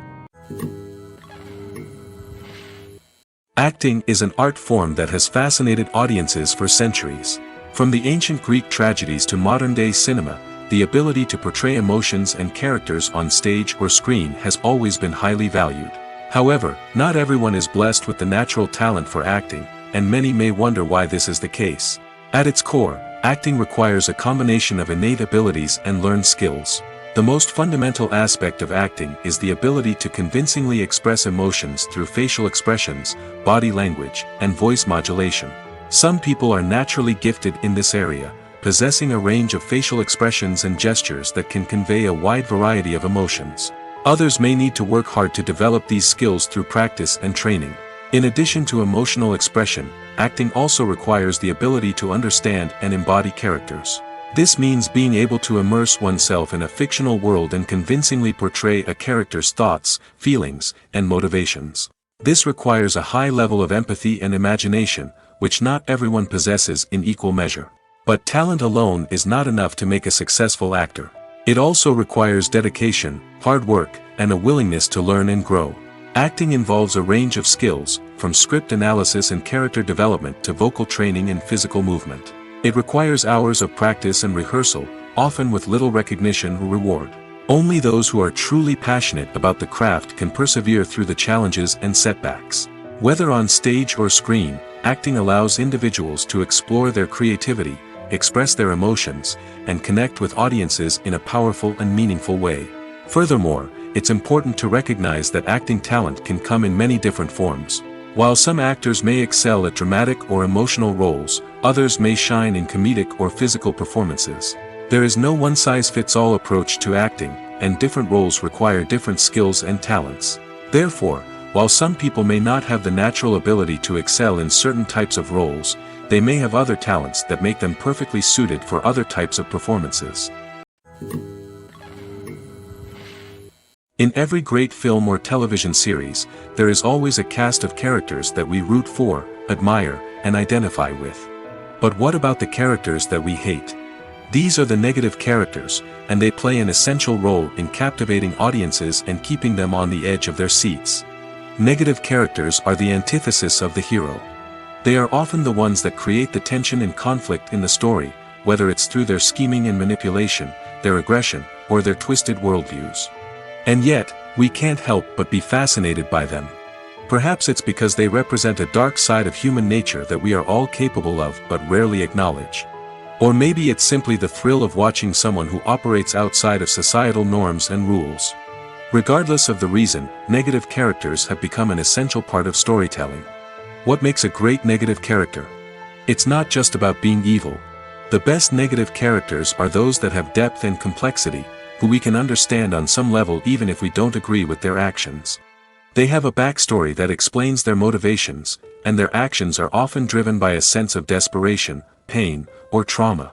Acting is an art form that has fascinated audiences for centuries. From the ancient Greek tragedies to modern-day cinema, the ability to portray emotions and characters on stage or screen has always been highly valued. However, not everyone is blessed with the natural talent for acting, and many may wonder why this is the case. At its core, acting requires a combination of innate abilities and learned skills. The most fundamental aspect of acting is the ability to convincingly express emotions through facial expressions, body language, and voice modulation. Some people are naturally gifted in this area, possessing a range of facial expressions and gestures that can convey a wide variety of emotions. Others may need to work hard to develop these skills through practice and training. In addition to emotional expression, acting also requires the ability to understand and embody characters. This means being able to immerse oneself in a fictional world and convincingly portray a character's thoughts, feelings, and motivations. This requires a high level of empathy and imagination, which not everyone possesses in equal measure. But talent alone is not enough to make a successful actor. It also requires dedication, hard work, and a willingness to learn and grow. Acting involves a range of skills, from script analysis and character development to vocal training and physical movement. It requires hours of practice and rehearsal, often with little recognition or reward. Only those who are truly passionate about the craft can persevere through the challenges and setbacks. Whether on stage or screen, acting allows individuals to explore their creativity, express their emotions, and connect with audiences in a powerful and meaningful way. Furthermore, it's important to recognize that acting talent can come in many different forms. While some actors may excel at dramatic or emotional roles, others may shine in comedic or physical performances. There is no one-size-fits-all approach to acting, and different roles require different skills and talents. Therefore, while some people may not have the natural ability to excel in certain types of roles, they may have other talents that make them perfectly suited for other types of performances. In every great film or television series, there is always a cast of characters that we root for, admire, and identify with. But what about the characters that we hate? These are the negative characters, and they play an essential role in captivating audiences and keeping them on the edge of their seats. Negative characters are the antithesis of the hero. They are often the ones that create the tension and conflict in the story, whether it's through their scheming and manipulation, their aggression, or their twisted worldviews. And yet, we can't help but be fascinated by them. Perhaps it's because they represent a dark side of human nature that we are all capable of but rarely acknowledge. Or maybe it's simply the thrill of watching someone who operates outside of societal norms and rules. Regardless of the reason, negative characters have become an essential part of storytelling. What makes a great negative character? It's not just about being evil. The best negative characters are those that have depth and complexity, who we can understand on some level even if we don't agree with their actions. They have a backstory that explains their motivations, and their actions are often driven by a sense of desperation, pain, or trauma.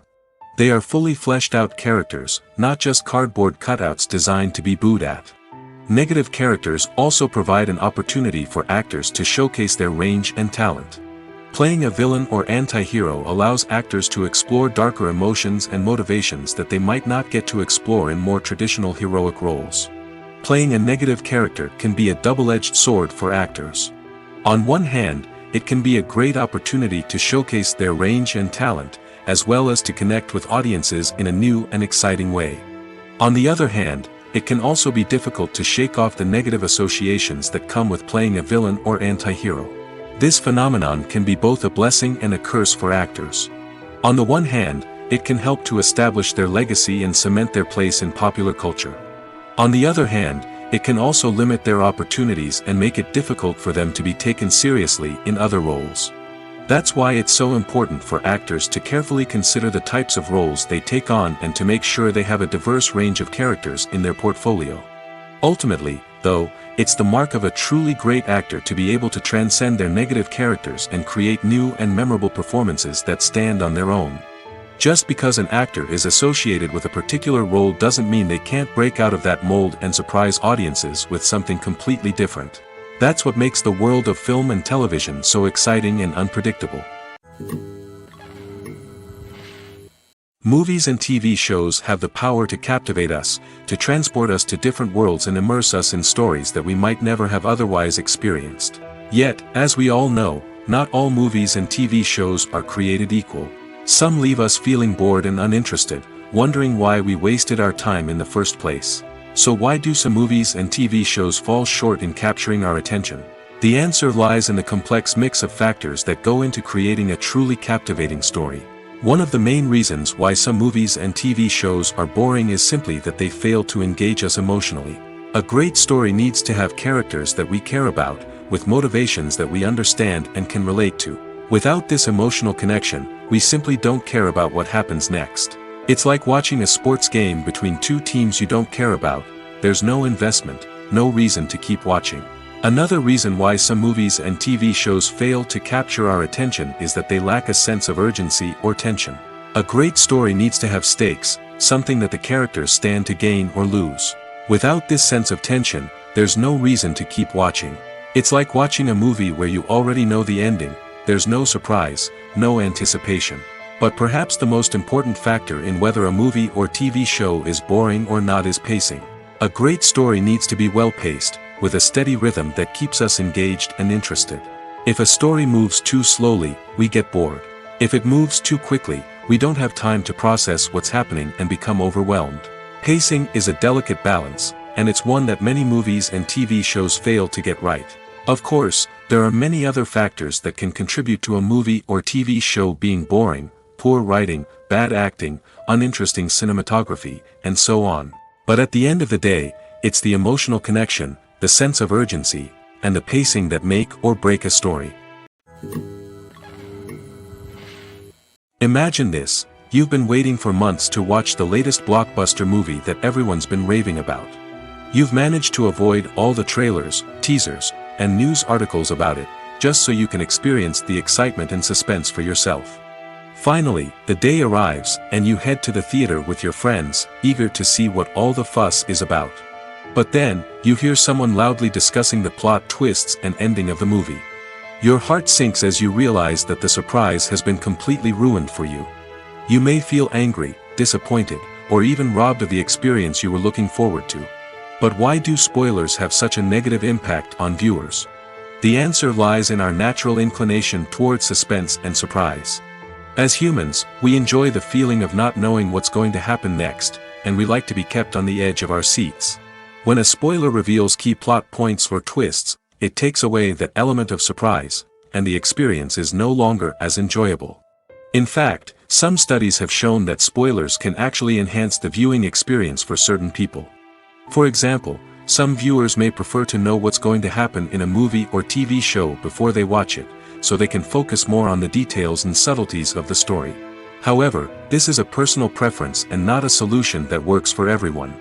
They are fully fleshed out characters, not just cardboard cutouts designed to be booed at. Negative characters also provide an opportunity for actors to showcase their range and talent. Playing a villain or anti-hero allows actors to explore darker emotions and motivations that they might not get to explore in more traditional heroic roles. Playing a negative character can be a double-edged sword for actors. On one hand, it can be a great opportunity to showcase their range and talent, as well as to connect with audiences in a new and exciting way. On the other hand, it can also be difficult to shake off the negative associations that come with playing a villain or anti-hero. This phenomenon can be both a blessing and a curse for actors. On the one hand, it can help to establish their legacy and cement their place in popular culture. On the other hand, it can also limit their opportunities and make it difficult for them to be taken seriously in other roles. That's why it's so important for actors to carefully consider the types of roles they take on and to make sure they have a diverse range of characters in their portfolio. Ultimately, though, it's the mark of a truly great actor to be able to transcend their negative characters and create new and memorable performances that stand on their own. Just because an actor is associated with a particular role doesn't mean they can't break out of that mold and surprise audiences with something completely different. That's what makes the world of film and television so exciting and unpredictable. Movies and TV shows have the power to captivate us, to transport us to different worlds and immerse us in stories that we might never have otherwise experienced. Yet, as we all know, not all movies and TV shows are created equal. Some leave us feeling bored and uninterested, wondering why we wasted our time in the first place. So why do some movies and TV shows fall short in capturing our attention? The answer lies in the complex mix of factors that go into creating a truly captivating story. One of the main reasons why some movies and TV shows are boring is simply that they fail to engage us emotionally. A great story needs to have characters that we care about, with motivations that we understand and can relate to. Without this emotional connection, we simply don't care about what happens next. It's like watching a sports game between two teams you don't care about. There's no investment, no reason to keep watching. Another reason why some movies and TV shows fail to capture our attention is that they lack a sense of urgency or tension. A great story needs to have stakes, something that the characters stand to gain or lose. Without this sense of tension, there's no reason to keep watching. It's like watching a movie where you already know the ending. There's no surprise, no anticipation. But perhaps the most important factor in whether a movie or TV show is boring or not is pacing. A great story needs to be well-paced, with a steady rhythm that keeps us engaged and interested. If a story moves too slowly, we get bored. If it moves too quickly, we don't have time to process what's happening and become overwhelmed. Pacing is a delicate balance, and it's one that many movies and TV shows fail to get right. Of course, there are many other factors that can contribute to a movie or TV show being boring: poor writing, bad acting, uninteresting cinematography, and so on. But at the end of the day, it's the emotional connection, the sense of urgency, and the pacing that make or break a story. Imagine this: You've been waiting for months to watch the latest blockbuster movie that everyone's been raving about. You've managed to avoid all the trailers, teasers, and news articles about it, just so you can experience the excitement and suspense for yourself. Finally, the day arrives, and you head to the theater with your friends, eager to see what all the fuss is about. But then, you hear someone loudly discussing the plot twists and ending of the movie. Your heart sinks as you realize that the surprise has been completely ruined for you. You may feel angry, disappointed, or even robbed of the experience you were looking forward to. But why do spoilers have such a negative impact on viewers? The answer lies in our natural inclination toward suspense and surprise. As humans, we enjoy the feeling of not knowing what's going to happen next, and we like to be kept on the edge of our seats. When a spoiler reveals key plot points or twists, it takes away that element of surprise, and the experience is no longer as enjoyable. In fact, some studies have shown that spoilers can actually enhance the viewing experience for certain people. For example, some viewers may prefer to know what's going to happen in a movie or TV show before they watch it, so they can focus more on the details and subtleties of the story. However, this is a personal preference and not a solution that works for everyone.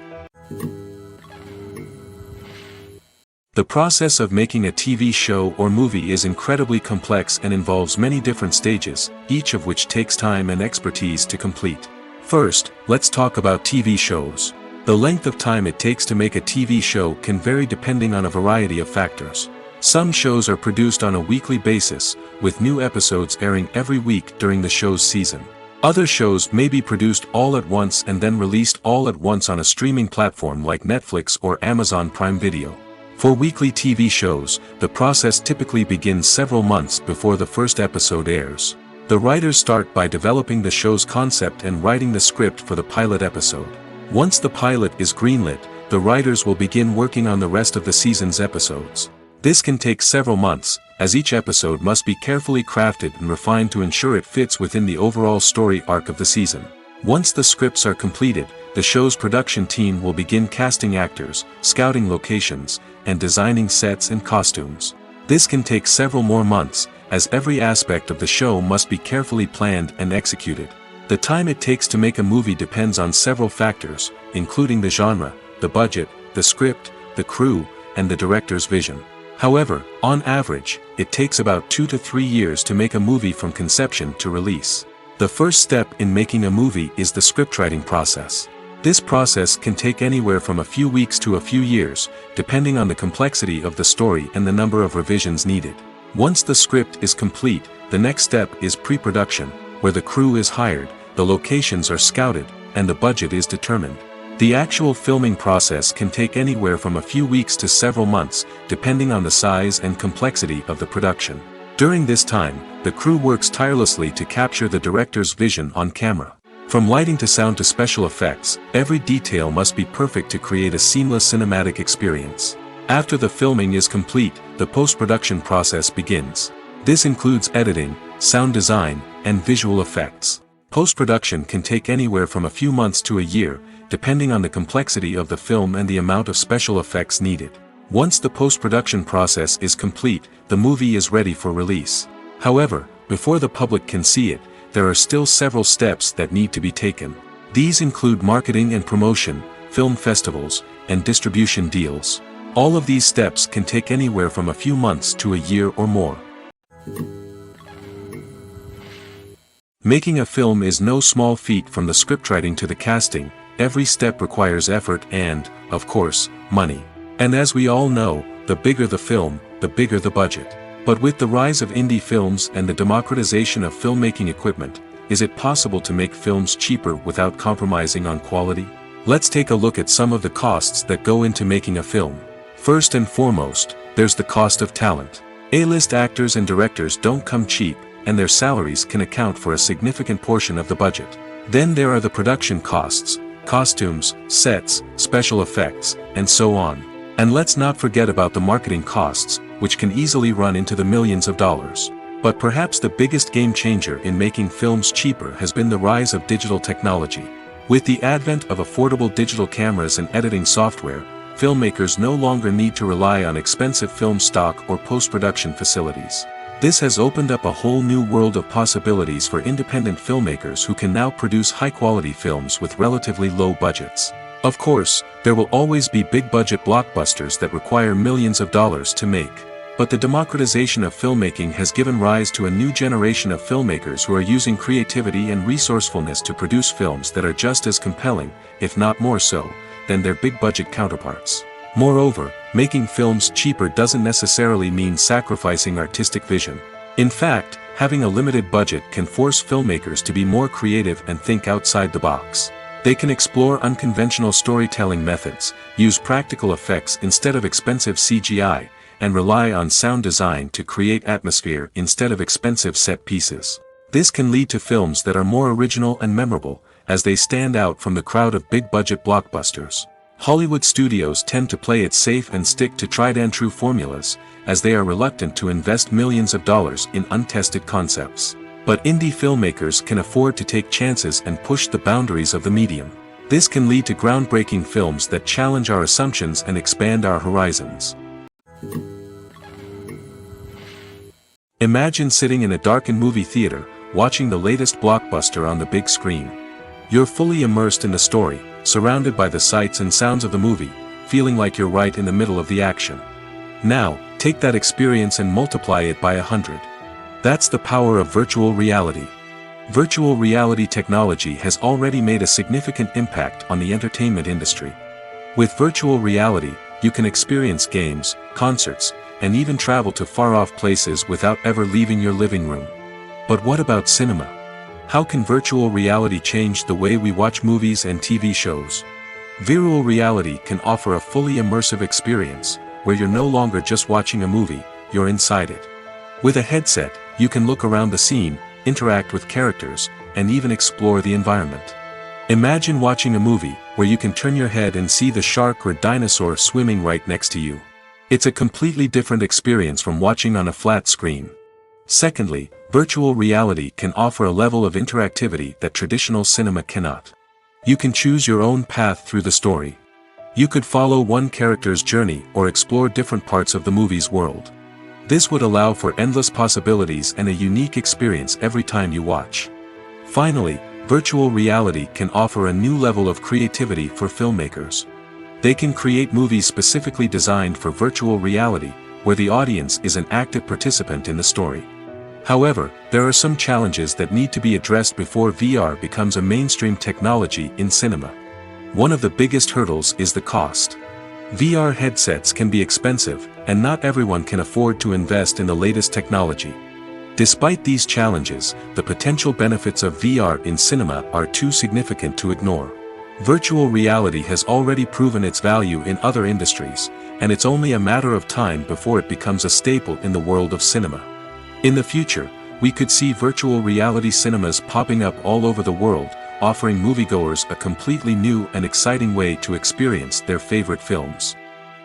The process of making a TV show or movie is incredibly complex and involves many different stages, each of which takes time and expertise to complete. First, let's talk about TV shows. The length of time it takes to make a TV show can vary depending on a variety of factors. Some shows are produced on a weekly basis, with new episodes airing every week during the show's season. Other shows may be produced all at once and then released all at once on a streaming platform like Netflix or Amazon Prime Video. For weekly TV shows, the process typically begins several months before the first episode airs. The writers start by developing the show's concept and writing the script for the pilot episode. Once the pilot is greenlit, the writers will begin working on the rest of the season's episodes. This can take several months, as each episode must be carefully crafted and refined to ensure it fits within the overall story arc of the season. Once the scripts are completed, the show's production team will begin casting actors, scouting locations, and designing sets and costumes. This can take several more months, as every aspect of the show must be carefully planned and executed. The time it takes to make a movie depends on several factors, including the genre, the budget, the script, the crew, and the director's vision. However, on average, it takes about 2 to 3 years to make a movie from conception to release. The first step in making a movie is the scriptwriting process. This process can take anywhere from a few weeks to a few years, depending on the complexity of the story and the number of revisions needed. Once the script is complete, the next step is pre-production, where the crew is hired, the locations are scouted, and the budget is determined. The actual filming process can take anywhere from a few weeks to several months, depending on the size and complexity of the production. During this time, the crew works tirelessly to capture the director's vision on camera. From lighting to sound to special effects, every detail must be perfect to create a seamless cinematic experience. After the filming is complete, the post-production process begins. This includes editing, sound design, and visual effects. Post-production can take anywhere from a few months to a year, depending on the complexity of the film and the amount of special effects needed. Once the post-production process is complete, the movie is ready for release. However, before the public can see it, there are still several steps that need to be taken. These include marketing and promotion, film festivals, and distribution deals. All of these steps can take anywhere from a few months to a year or more. Making a film is no small feat. From the scriptwriting to the casting, every step requires effort and, of course, money. And as we all know, the bigger the film, the bigger the budget. But with the rise of indie films and the democratization of filmmaking equipment, is it possible to make films cheaper without compromising on quality? Let's take a look at some of the costs that go into making a film. First and foremost, there's the cost of talent. A-list actors and directors don't come cheap, and their salaries can account for a significant portion of the budget. Then there are the production costs, costumes, sets, special effects, and so on. And let's not forget about the marketing costs, which can easily run into the millions of dollars. But perhaps the biggest game changer in making films cheaper has been the rise of digital technology. With the advent of affordable digital cameras and editing software, filmmakers no longer need to rely on expensive film stock or post-production facilities. This has opened up a whole new world of possibilities for independent filmmakers who can now produce high-quality films with relatively low budgets. Of course, there will always be big-budget blockbusters that require millions of dollars to make. But the democratization of filmmaking has given rise to a new generation of filmmakers who are using creativity and resourcefulness to produce films that are just as compelling, if not more so, than their big-budget counterparts. Moreover, making films cheaper doesn't necessarily mean sacrificing artistic vision. In fact, having a limited budget can force filmmakers to be more creative and think outside the box. They can explore unconventional storytelling methods, use practical effects instead of expensive CGI, and rely on sound design to create atmosphere instead of expensive set pieces. This can lead to films that are more original and memorable, as they stand out from the crowd of big-budget blockbusters. Hollywood studios tend to play it safe and stick to tried-and-true formulas, as they are reluctant to invest millions of dollars in untested concepts. But indie filmmakers can afford to take chances and push the boundaries of the medium. This can lead to groundbreaking films that challenge our assumptions and expand our horizons. Imagine sitting in a darkened movie theater, watching the latest blockbuster on the big screen. You're fully immersed in the story, surrounded by the sights and sounds of the movie, feeling like you're right in the middle of the action. Now, take that experience and multiply it by 100. That's the power of virtual reality. Virtual reality technology has already made a significant impact on the entertainment industry. With virtual reality, you can experience games, concerts, and even travel to far-off places without ever leaving your living room. But what about cinema? How can virtual reality change the way we watch movies and TV shows? Virtual reality can offer a fully immersive experience, where you're no longer just watching a movie, you're inside it. With a headset, you can look around the scene, interact with characters, and even explore the environment. Imagine watching a movie, where you can turn your head and see the shark or dinosaur swimming right next to you. It's a completely different experience from watching on a flat screen. Secondly, virtual reality can offer a level of interactivity that traditional cinema cannot. You can choose your own path through the story. You could follow one character's journey or explore different parts of the movie's world. This would allow for endless possibilities and a unique experience every time you watch. Finally, virtual reality can offer a new level of creativity for filmmakers. They can create movies specifically designed for virtual reality, where the audience is an active participant in the story. However, there are some challenges that need to be addressed before VR becomes a mainstream technology in cinema. One of the biggest hurdles is the cost. VR headsets can be expensive, and not everyone can afford to invest in the latest technology. Despite these challenges, the potential benefits of VR in cinema are too significant to ignore. Virtual reality has already proven its value in other industries, and it's only a matter of time before it becomes a staple in the world of cinema. In the future, we could see virtual reality cinemas popping up all over the world, offering moviegoers a completely new and exciting way to experience their favorite films.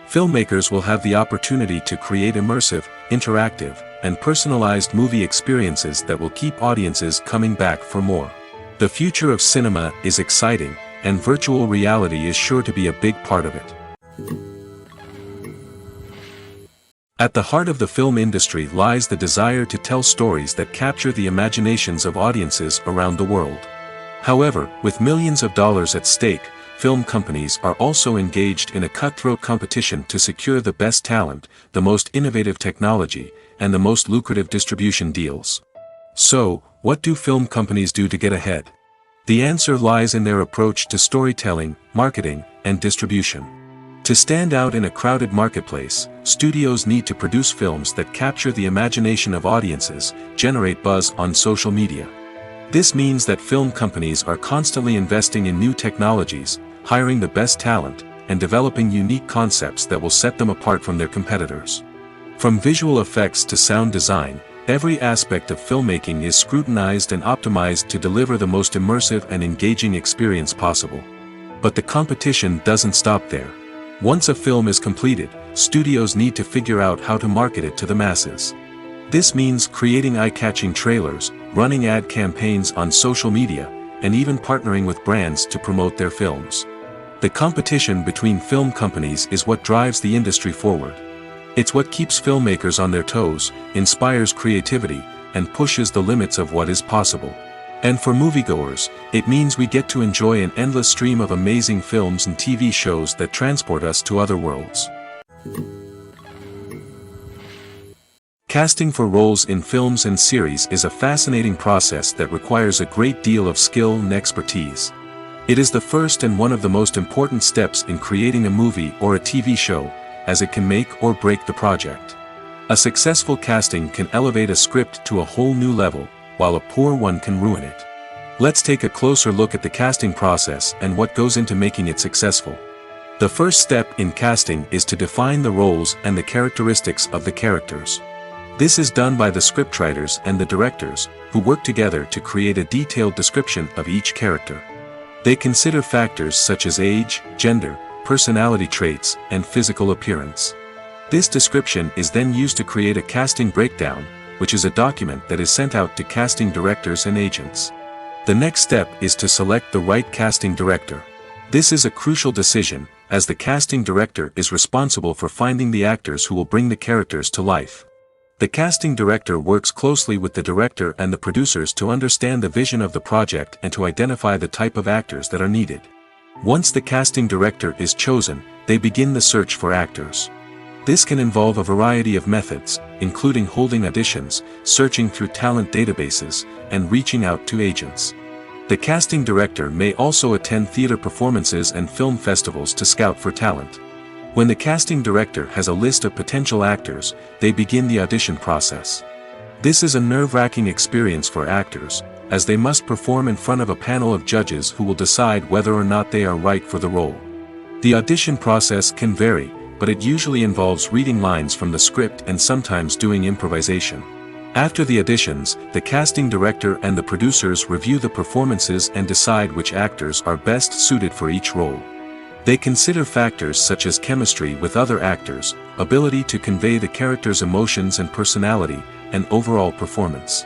Filmmakers will have the opportunity to create immersive, interactive, and personalized movie experiences that will keep audiences coming back for more. The future of cinema is exciting, and virtual reality is sure to be a big part of it. At the heart of the film industry lies the desire to tell stories that capture the imaginations of audiences around the world. However, with millions of dollars at stake, film companies are also engaged in a cutthroat competition to secure the best talent, the most innovative technology, and the most lucrative distribution deals. So, what do film companies do to get ahead? The answer lies in their approach to storytelling, marketing, and distribution. To stand out in a crowded marketplace, studios need to produce films that capture the imagination of audiences, generate buzz on social media. This means that film companies are constantly investing in new technologies, hiring the best talent, and developing unique concepts that will set them apart from their competitors. From visual effects to sound design, every aspect of filmmaking is scrutinized and optimized to deliver the most immersive and engaging experience possible. But the competition doesn't stop there. Once a film is completed, studios need to figure out how to market it to the masses. This means creating eye-catching trailers, running ad campaigns on social media, and even partnering with brands to promote their films. The competition between film companies is what drives the industry forward. It's what keeps filmmakers on their toes, inspires creativity, and pushes the limits of what is possible. And for moviegoers, it means we get to enjoy an endless stream of amazing films and TV shows that transport us to other worlds. Casting for roles in films and series is a fascinating process that requires a great deal of skill and expertise. It is the first and one of the most important steps in creating a movie or a TV show, as it can make or break the project. A successful casting can elevate a script to a whole new level, while a poor one can ruin it. Let's take a closer look at the casting process and what goes into making it successful. The first step in casting is to define the roles and the characteristics of the characters. This is done by the scriptwriters and the directors, who work together to create a detailed description of each character. They consider factors such as age, gender, personality traits, and physical appearance. This description is then used to create a casting breakdown, which is a document that is sent out to casting directors and agents. The next step is to select the right casting director. This is a crucial decision, as the casting director is responsible for finding the actors who will bring the characters to life. The casting director works closely with the director and the producers to understand the vision of the project and to identify the type of actors that are needed. Once the casting director is chosen, they begin the search for actors. This can involve a variety of methods, including holding auditions, searching through talent databases, and reaching out to agents. The casting director may also attend theater performances and film festivals to scout for talent. When the casting director has a list of potential actors, they begin the audition process. This is a nerve-wracking experience for actors, as they must perform in front of a panel of judges who will decide whether or not they are right for the role. The audition process can vary, but it usually involves reading lines from the script and sometimes doing improvisation. After the auditions, the casting director and the producers review the performances and decide which actors are best suited for each role. They consider factors such as chemistry with other actors, ability to convey the character's emotions and personality, and overall performance.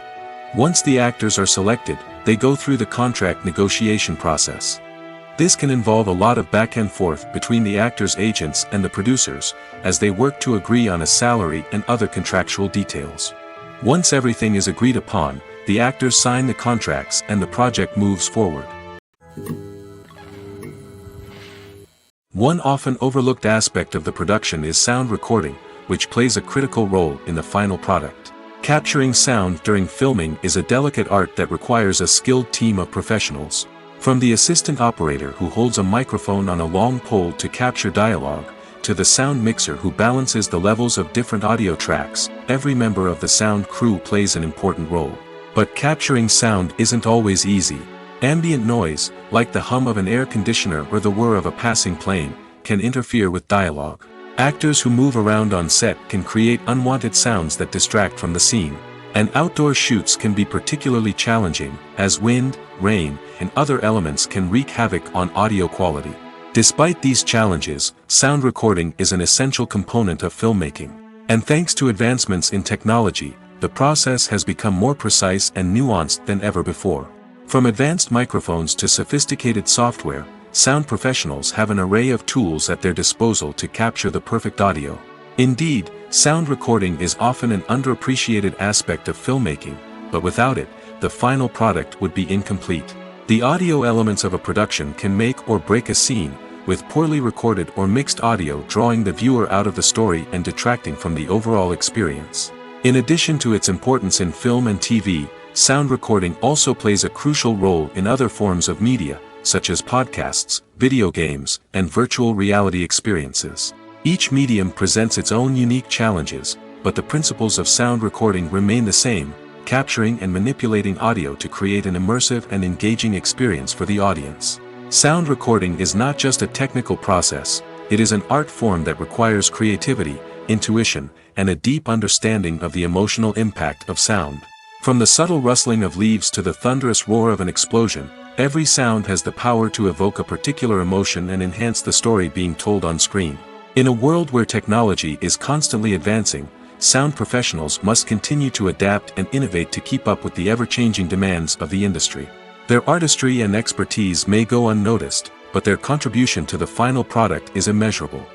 Once the actors are selected, they go through the contract negotiation process. This can involve a lot of back and forth between the actors' agents and the producers, as they work to agree on a salary and other contractual details. Once everything is agreed upon, the actors sign the contracts and the project moves forward. One often overlooked aspect of the production is sound recording, which plays a critical role in the final product. Capturing sound during filming is a delicate art that requires a skilled team of professionals. From the assistant operator who holds a microphone on a long pole to capture dialogue, to the sound mixer who balances the levels of different audio tracks, every member of the sound crew plays an important role. But capturing sound isn't always easy. Ambient noise, like the hum of an air conditioner or the whir of a passing plane, can interfere with dialogue. Actors who move around on set can create unwanted sounds that distract from the scene. And outdoor shoots can be particularly challenging, as wind, rain, and other elements can wreak havoc on audio quality. Despite these challenges, sound recording is an essential component of filmmaking. And thanks to advancements in technology, the process has become more precise and nuanced than ever before. From advanced microphones to sophisticated software, sound professionals have an array of tools at their disposal to capture the perfect audio. Indeed, sound recording is often an underappreciated aspect of filmmaking, but without it, the final product would be incomplete. The audio elements of a production can make or break a scene, with poorly recorded or mixed audio drawing the viewer out of the story and detracting from the overall experience. In addition to its importance in film and TV, sound recording also plays a crucial role in other forms of media, such as podcasts, video games, and virtual reality experiences. Each medium presents its own unique challenges, but the principles of sound recording remain the same, capturing and manipulating audio to create an immersive and engaging experience for the audience. Sound recording is not just a technical process, it is an art form that requires creativity, intuition, and a deep understanding of the emotional impact of sound. From the subtle rustling of leaves to the thunderous roar of an explosion, every sound has the power to evoke a particular emotion and enhance the story being told on screen. In a world where technology is constantly advancing, sound professionals must continue to adapt and innovate to keep up with the ever-changing demands of the industry. Their artistry and expertise may go unnoticed, but their contribution to the final product is immeasurable.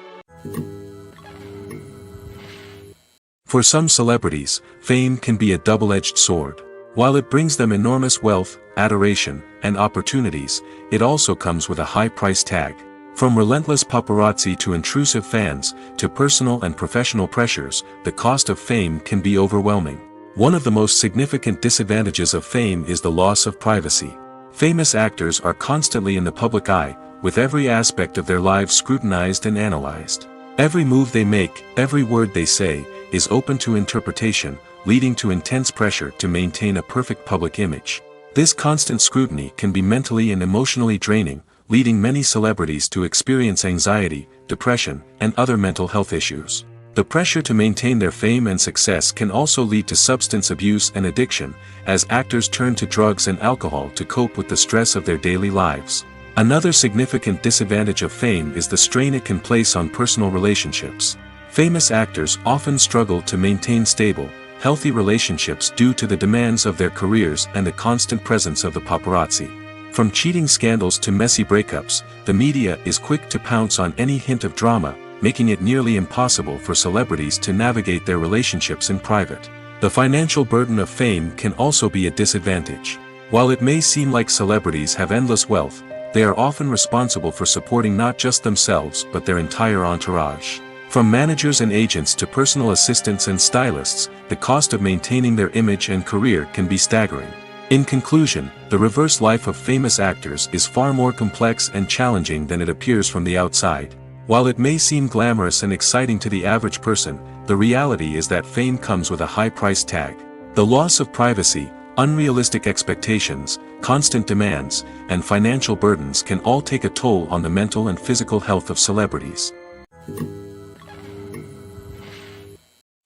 For some celebrities, fame can be a double-edged sword. While it brings them enormous wealth, adoration, and opportunities, it also comes with a high price tag. From relentless paparazzi to intrusive fans, to personal and professional pressures, the cost of fame can be overwhelming. One of the most significant disadvantages of fame is the loss of privacy. Famous actors are constantly in the public eye, with every aspect of their lives scrutinized and analyzed. Every move they make, every word they say, is open to interpretation, leading to intense pressure to maintain a perfect public image. This constant scrutiny can be mentally and emotionally draining, leading many celebrities to experience anxiety, depression, and other mental health issues. The pressure to maintain their fame and success can also lead to substance abuse and addiction, as actors turn to drugs and alcohol to cope with the stress of their daily lives. Another significant disadvantage of fame is the strain it can place on personal relationships. Famous actors often struggle to maintain stable, healthy relationships due to the demands of their careers and the constant presence of the paparazzi. From cheating scandals to messy breakups, the media is quick to pounce on any hint of drama, making it nearly impossible for celebrities to navigate their relationships in private. The financial burden of fame can also be a disadvantage. While it may seem like celebrities have endless wealth, they are often responsible for supporting not just themselves but their entire entourage. From managers and agents to personal assistants and stylists, the cost of maintaining their image and career can be staggering. In conclusion, the reverse life of famous actors is far more complex and challenging than it appears from the outside. While it may seem glamorous and exciting to the average person, the reality is that fame comes with a high price tag. The loss of privacy, unrealistic expectations, constant demands, and financial burdens can all take a toll on the mental and physical health of celebrities.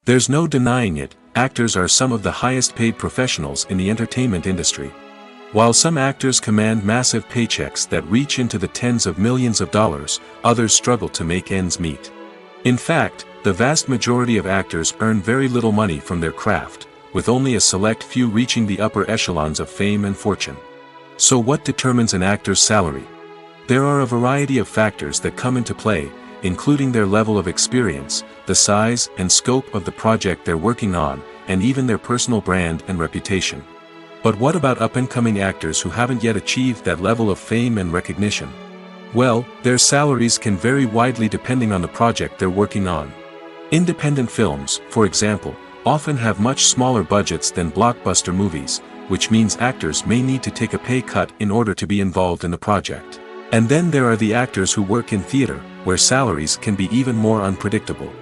There's no denying it, actors are some of the highest paid professionals in the entertainment industry. While some actors command massive paychecks that reach into the tens of millions of dollars, others struggle to make ends meet. In fact, the vast majority of actors earn very little money from their craft, with only a select few reaching the upper echelons of fame and fortune. So what determines an actor's salary? There are a variety of factors that come into play, including their level of experience, the size and scope of the project they're working on, and even their personal brand and reputation. But what about up-and-coming actors who haven't yet achieved that level of fame and recognition? Well, their salaries can vary widely depending on the project they're working on. Independent films, for example, often have much smaller budgets than blockbuster movies, which means actors may need to take a pay cut in order to be involved in the project. And then there are the actors who work in theater, where salaries can be even more unpredictable.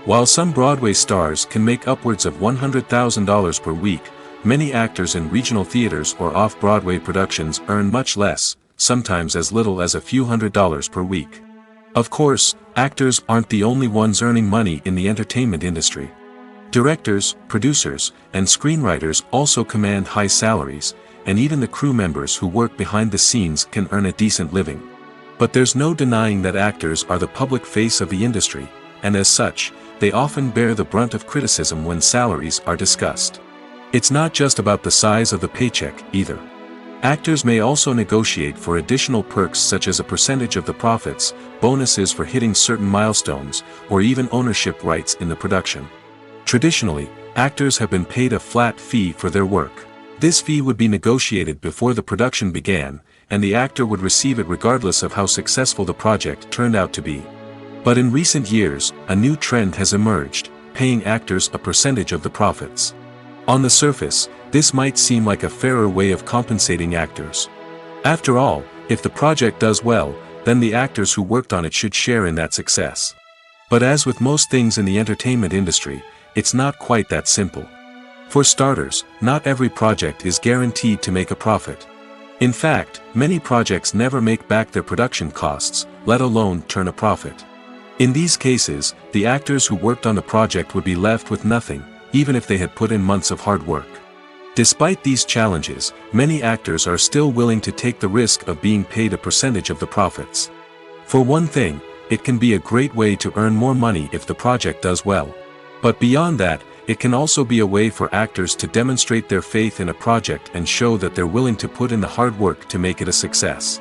While some Broadway stars can make upwards of $100,000 per week, many actors in regional theaters or off-Broadway productions earn much less, sometimes as little as a few $100s per week. Of course, actors aren't the only ones earning money in the entertainment industry. Directors, producers, and screenwriters also command high salaries, and even the crew members who work behind the scenes can earn a decent living. But there's no denying that actors are the public face of the industry, and as such, they often bear the brunt of criticism when salaries are discussed. It's not just about the size of the paycheck, either. Actors may also negotiate for additional perks such as a percentage of the profits, bonuses for hitting certain milestones, or even ownership rights in the production. Traditionally, actors have been paid a flat fee for their work. This fee would be negotiated before the production began, and the actor would receive it regardless of how successful the project turned out to be. But in recent years, a new trend has emerged, paying actors a percentage of the profits. On the surface, this might seem like a fairer way of compensating actors. After all, if the project does well, then the actors who worked on it should share in that success. But as with most things in the entertainment industry, it's not quite that simple. For starters, not every project is guaranteed to make a profit. In fact, many projects never make back their production costs, let alone turn a profit. In these cases, the actors who worked on the project would be left with nothing, even if they had put in months of hard work. Despite these challenges, many actors are still willing to take the risk of being paid a percentage of the profits. For one thing, it can be a great way to earn more money if the project does well. But beyond that, it can also be a way for actors to demonstrate their faith in a project and show that they're willing to put in the hard work to make it a success.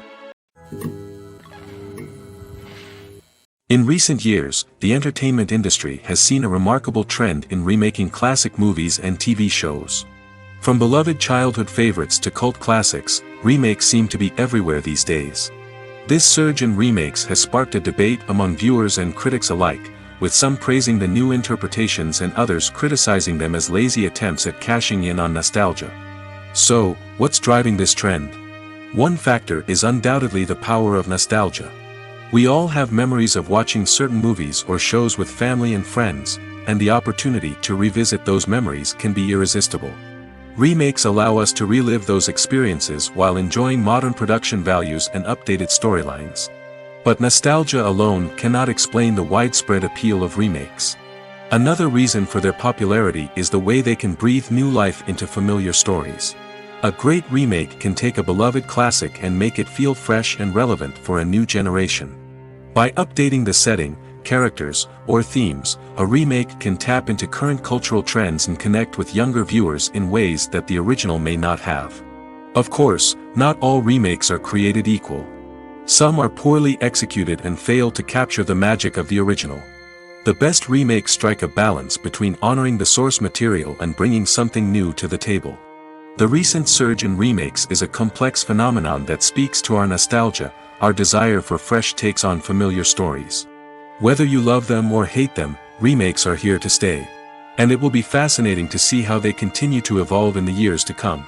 In recent years, the entertainment industry has seen a remarkable trend in remaking classic movies and TV shows. From beloved childhood favorites to cult classics, remakes seem to be everywhere these days. This surge in remakes has sparked a debate among viewers and critics alike, with some praising the new interpretations and others criticizing them as lazy attempts at cashing in on nostalgia. So, what's driving this trend? One factor is undoubtedly the power of nostalgia. We all have memories of watching certain movies or shows with family and friends, and the opportunity to revisit those memories can be irresistible. Remakes allow us to relive those experiences while enjoying modern production values and updated storylines. But nostalgia alone cannot explain the widespread appeal of remakes. Another reason for their popularity is the way they can breathe new life into familiar stories. A great remake can take a beloved classic and make it feel fresh and relevant for a new generation. By updating the setting, characters, or themes, a remake can tap into current cultural trends and connect with younger viewers in ways that the original may not have. Of course, not all remakes are created equal. Some are poorly executed and fail to capture the magic of the original. The best remakes strike a balance between honoring the source material and bringing something new to the table. The recent surge in remakes is a complex phenomenon that speaks to our nostalgia, our desire for fresh takes on familiar stories. Whether you love them or hate them, remakes are here to stay. And it will be fascinating to see how they continue to evolve in the years to come.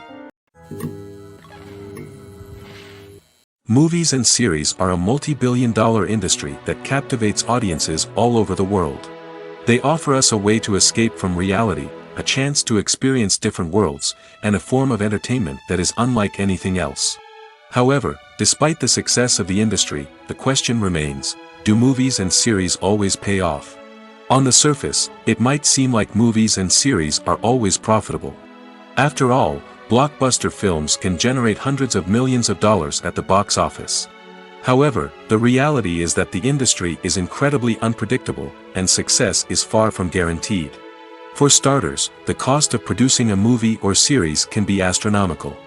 Movies and series are a multi-billion-dollar industry that captivates audiences all over the world. They offer us a way to escape from reality, a chance to experience different worlds, and a form of entertainment that is unlike anything else. However, despite the success of the industry, the question remains, do movies and series always pay off? On the surface, it might seem like movies and series are always profitable. After all, blockbuster films can generate hundreds of millions of dollars at the box office. However, the reality is that the industry is incredibly unpredictable, and success is far from guaranteed. For starters, the cost of producing a movie or series can be astronomical.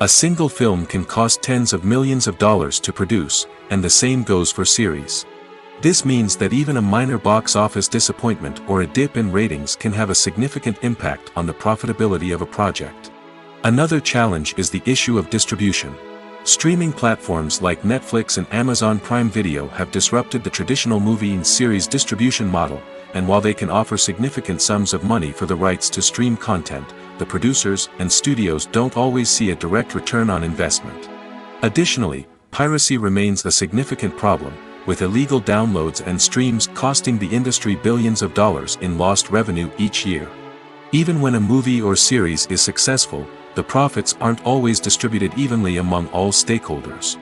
A single film can cost tens of millions of dollars to produce, and the same goes for series. This means that even a minor box office disappointment or a dip in ratings can have a significant impact on the profitability of a project. Another challenge is the issue of distribution. Streaming platforms like Netflix and Amazon Prime Video have disrupted the traditional movie and series distribution model, and while they can offer significant sums of money for the rights to stream content, the producers and studios don't always see a direct return on investment. Additionally, piracy remains a significant problem, with illegal downloads and streams costing the industry billions of dollars in lost revenue each year. Even when a movie or series is successful, the profits aren't always distributed evenly among all stakeholders.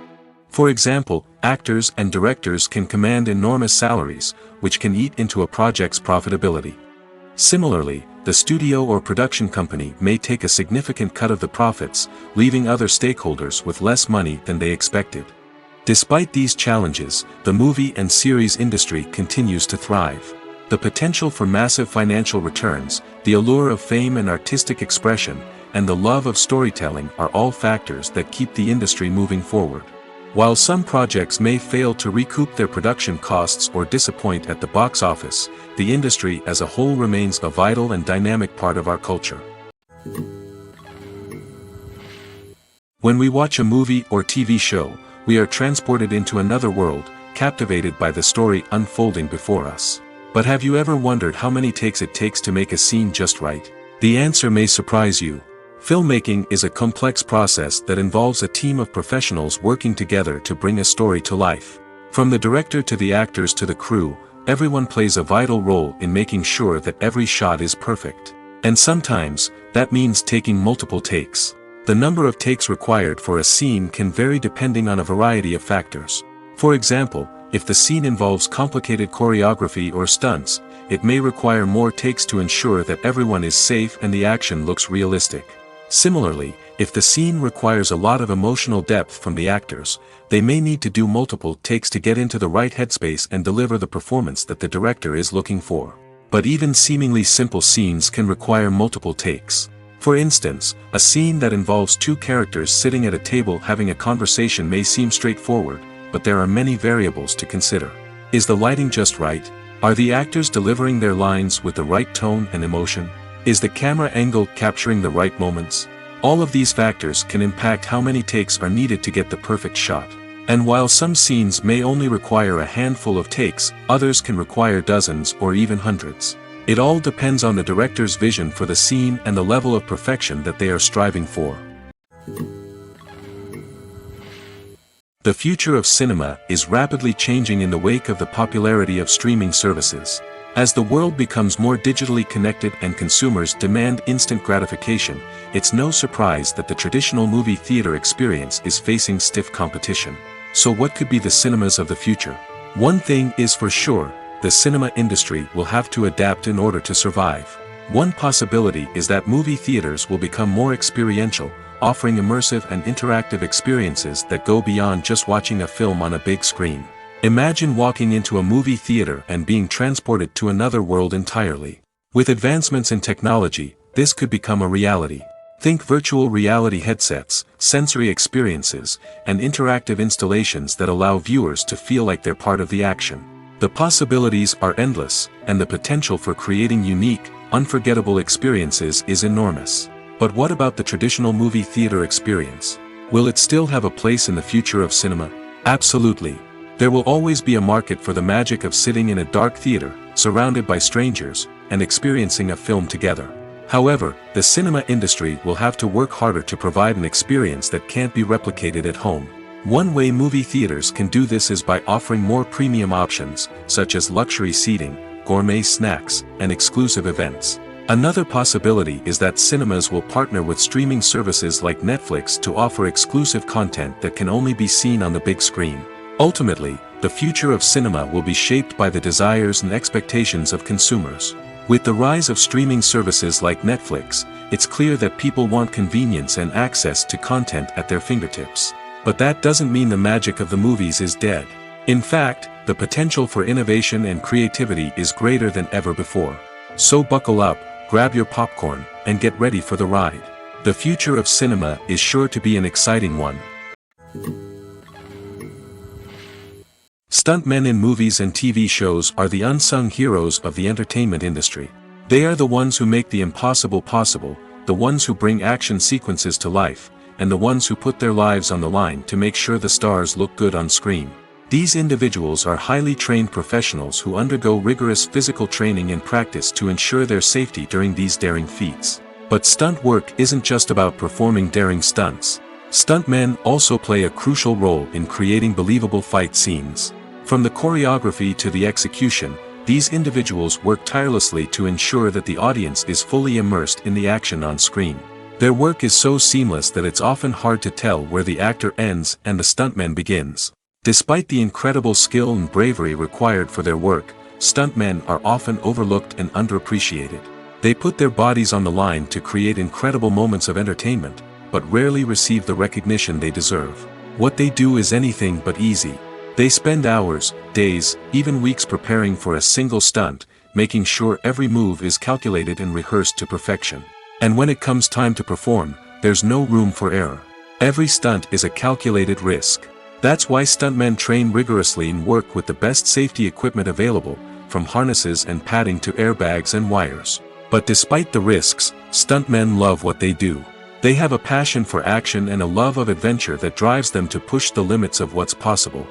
For example, actors and directors can command enormous salaries, which can eat into a project's profitability. Similarly, the studio or production company may take a significant cut of the profits, leaving other stakeholders with less money than they expected. Despite these challenges, the movie and series industry continues to thrive. The potential for massive financial returns, the allure of fame and artistic expression, and the love of storytelling are all factors that keep the industry moving forward. While some projects may fail to recoup their production costs or disappoint at the box office, the industry as a whole remains a vital and dynamic part of our culture. When we watch a movie or TV show, we are transported into another world, captivated by the story unfolding before us. But have you ever wondered how many takes it takes to make a scene just right? The answer may surprise you. Filmmaking is a complex process that involves a team of professionals working together to bring a story to life. From the director to the actors to the crew, everyone plays a vital role in making sure that every shot is perfect. And sometimes, that means taking multiple takes. The number of takes required for a scene can vary depending on a variety of factors. For example, if the scene involves complicated choreography or stunts, it may require more takes to ensure that everyone is safe and the action looks realistic. Similarly, if the scene requires a lot of emotional depth from the actors, they may need to do multiple takes to get into the right headspace and deliver the performance that the director is looking for. But even seemingly simple scenes can require multiple takes. For instance, a scene that involves two characters sitting at a table having a conversation may seem straightforward, but there are many variables to consider. Is the lighting just right? Are the actors delivering their lines with the right tone and emotion? Is the camera angle capturing the right moments? All of these factors can impact how many takes are needed to get the perfect shot. And while some scenes may only require a handful of takes, others can require dozens or even hundreds. It all depends on the director's vision for the scene and the level of perfection that they are striving for. The future of cinema is rapidly changing in the wake of the popularity of streaming services. As the world becomes more digitally connected and consumers demand instant gratification, it's no surprise that the traditional movie theater experience is facing stiff competition. So what could be the cinemas of the future? One thing is for sure, the cinema industry will have to adapt in order to survive. One possibility is that movie theaters will become more experiential, offering immersive and interactive experiences that go beyond just watching a film on a big screen. Imagine walking into a movie theater and being transported to another world entirely. With advancements in technology, this could become a reality. Think virtual reality headsets, sensory experiences, and interactive installations that allow viewers to feel like they're part of the action. The possibilities are endless, and the potential for creating unique, unforgettable experiences is enormous. But what about the traditional movie theater experience? Will it still have a place in the future of cinema? Absolutely. There will always be a market for the magic of sitting in a dark theater, surrounded by strangers, and experiencing a film together. However, the cinema industry will have to work harder to provide an experience that can't be replicated at home. One way movie theaters can do this is by offering more premium options, such as luxury seating, gourmet snacks, and exclusive events. Another possibility is that cinemas will partner with streaming services like Netflix to offer exclusive content that can only be seen on the big screen. Ultimately, the future of cinema will be shaped by the desires and expectations of consumers. With the rise of streaming services like Netflix, it's clear that people want convenience and access to content at their fingertips. But that doesn't mean the magic of the movies is dead. In fact, the potential for innovation and creativity is greater than ever before. So buckle up, grab your popcorn, and get ready for the ride. The future of cinema is sure to be an exciting one. Stuntmen in movies and TV shows are the unsung heroes of the entertainment industry. They are the ones who make the impossible possible, the ones who bring action sequences to life, and the ones who put their lives on the line to make sure the stars look good on screen. These individuals are highly trained professionals who undergo rigorous physical training and practice to ensure their safety during these daring feats. But stunt work isn't just about performing daring stunts. Stuntmen also play a crucial role in creating believable fight scenes. From the choreography to the execution, these individuals work tirelessly to ensure that the audience is fully immersed in the action on screen. Their work is so seamless that it's often hard to tell where the actor ends and the stuntman begins. Despite the incredible skill and bravery required for their work, stuntmen are often overlooked and underappreciated. They put their bodies on the line to create incredible moments of entertainment, but rarely receive the recognition they deserve. What they do is anything but easy. They spend hours, days, even weeks preparing for a single stunt, making sure every move is calculated and rehearsed to perfection. And when it comes time to perform, there's no room for error. Every stunt is a calculated risk. That's why stuntmen train rigorously and work with the best safety equipment available, from harnesses and padding to airbags and wires. But despite the risks, stuntmen love what they do. They have a passion for action and a love of adventure that drives them to push the limits of what's possible.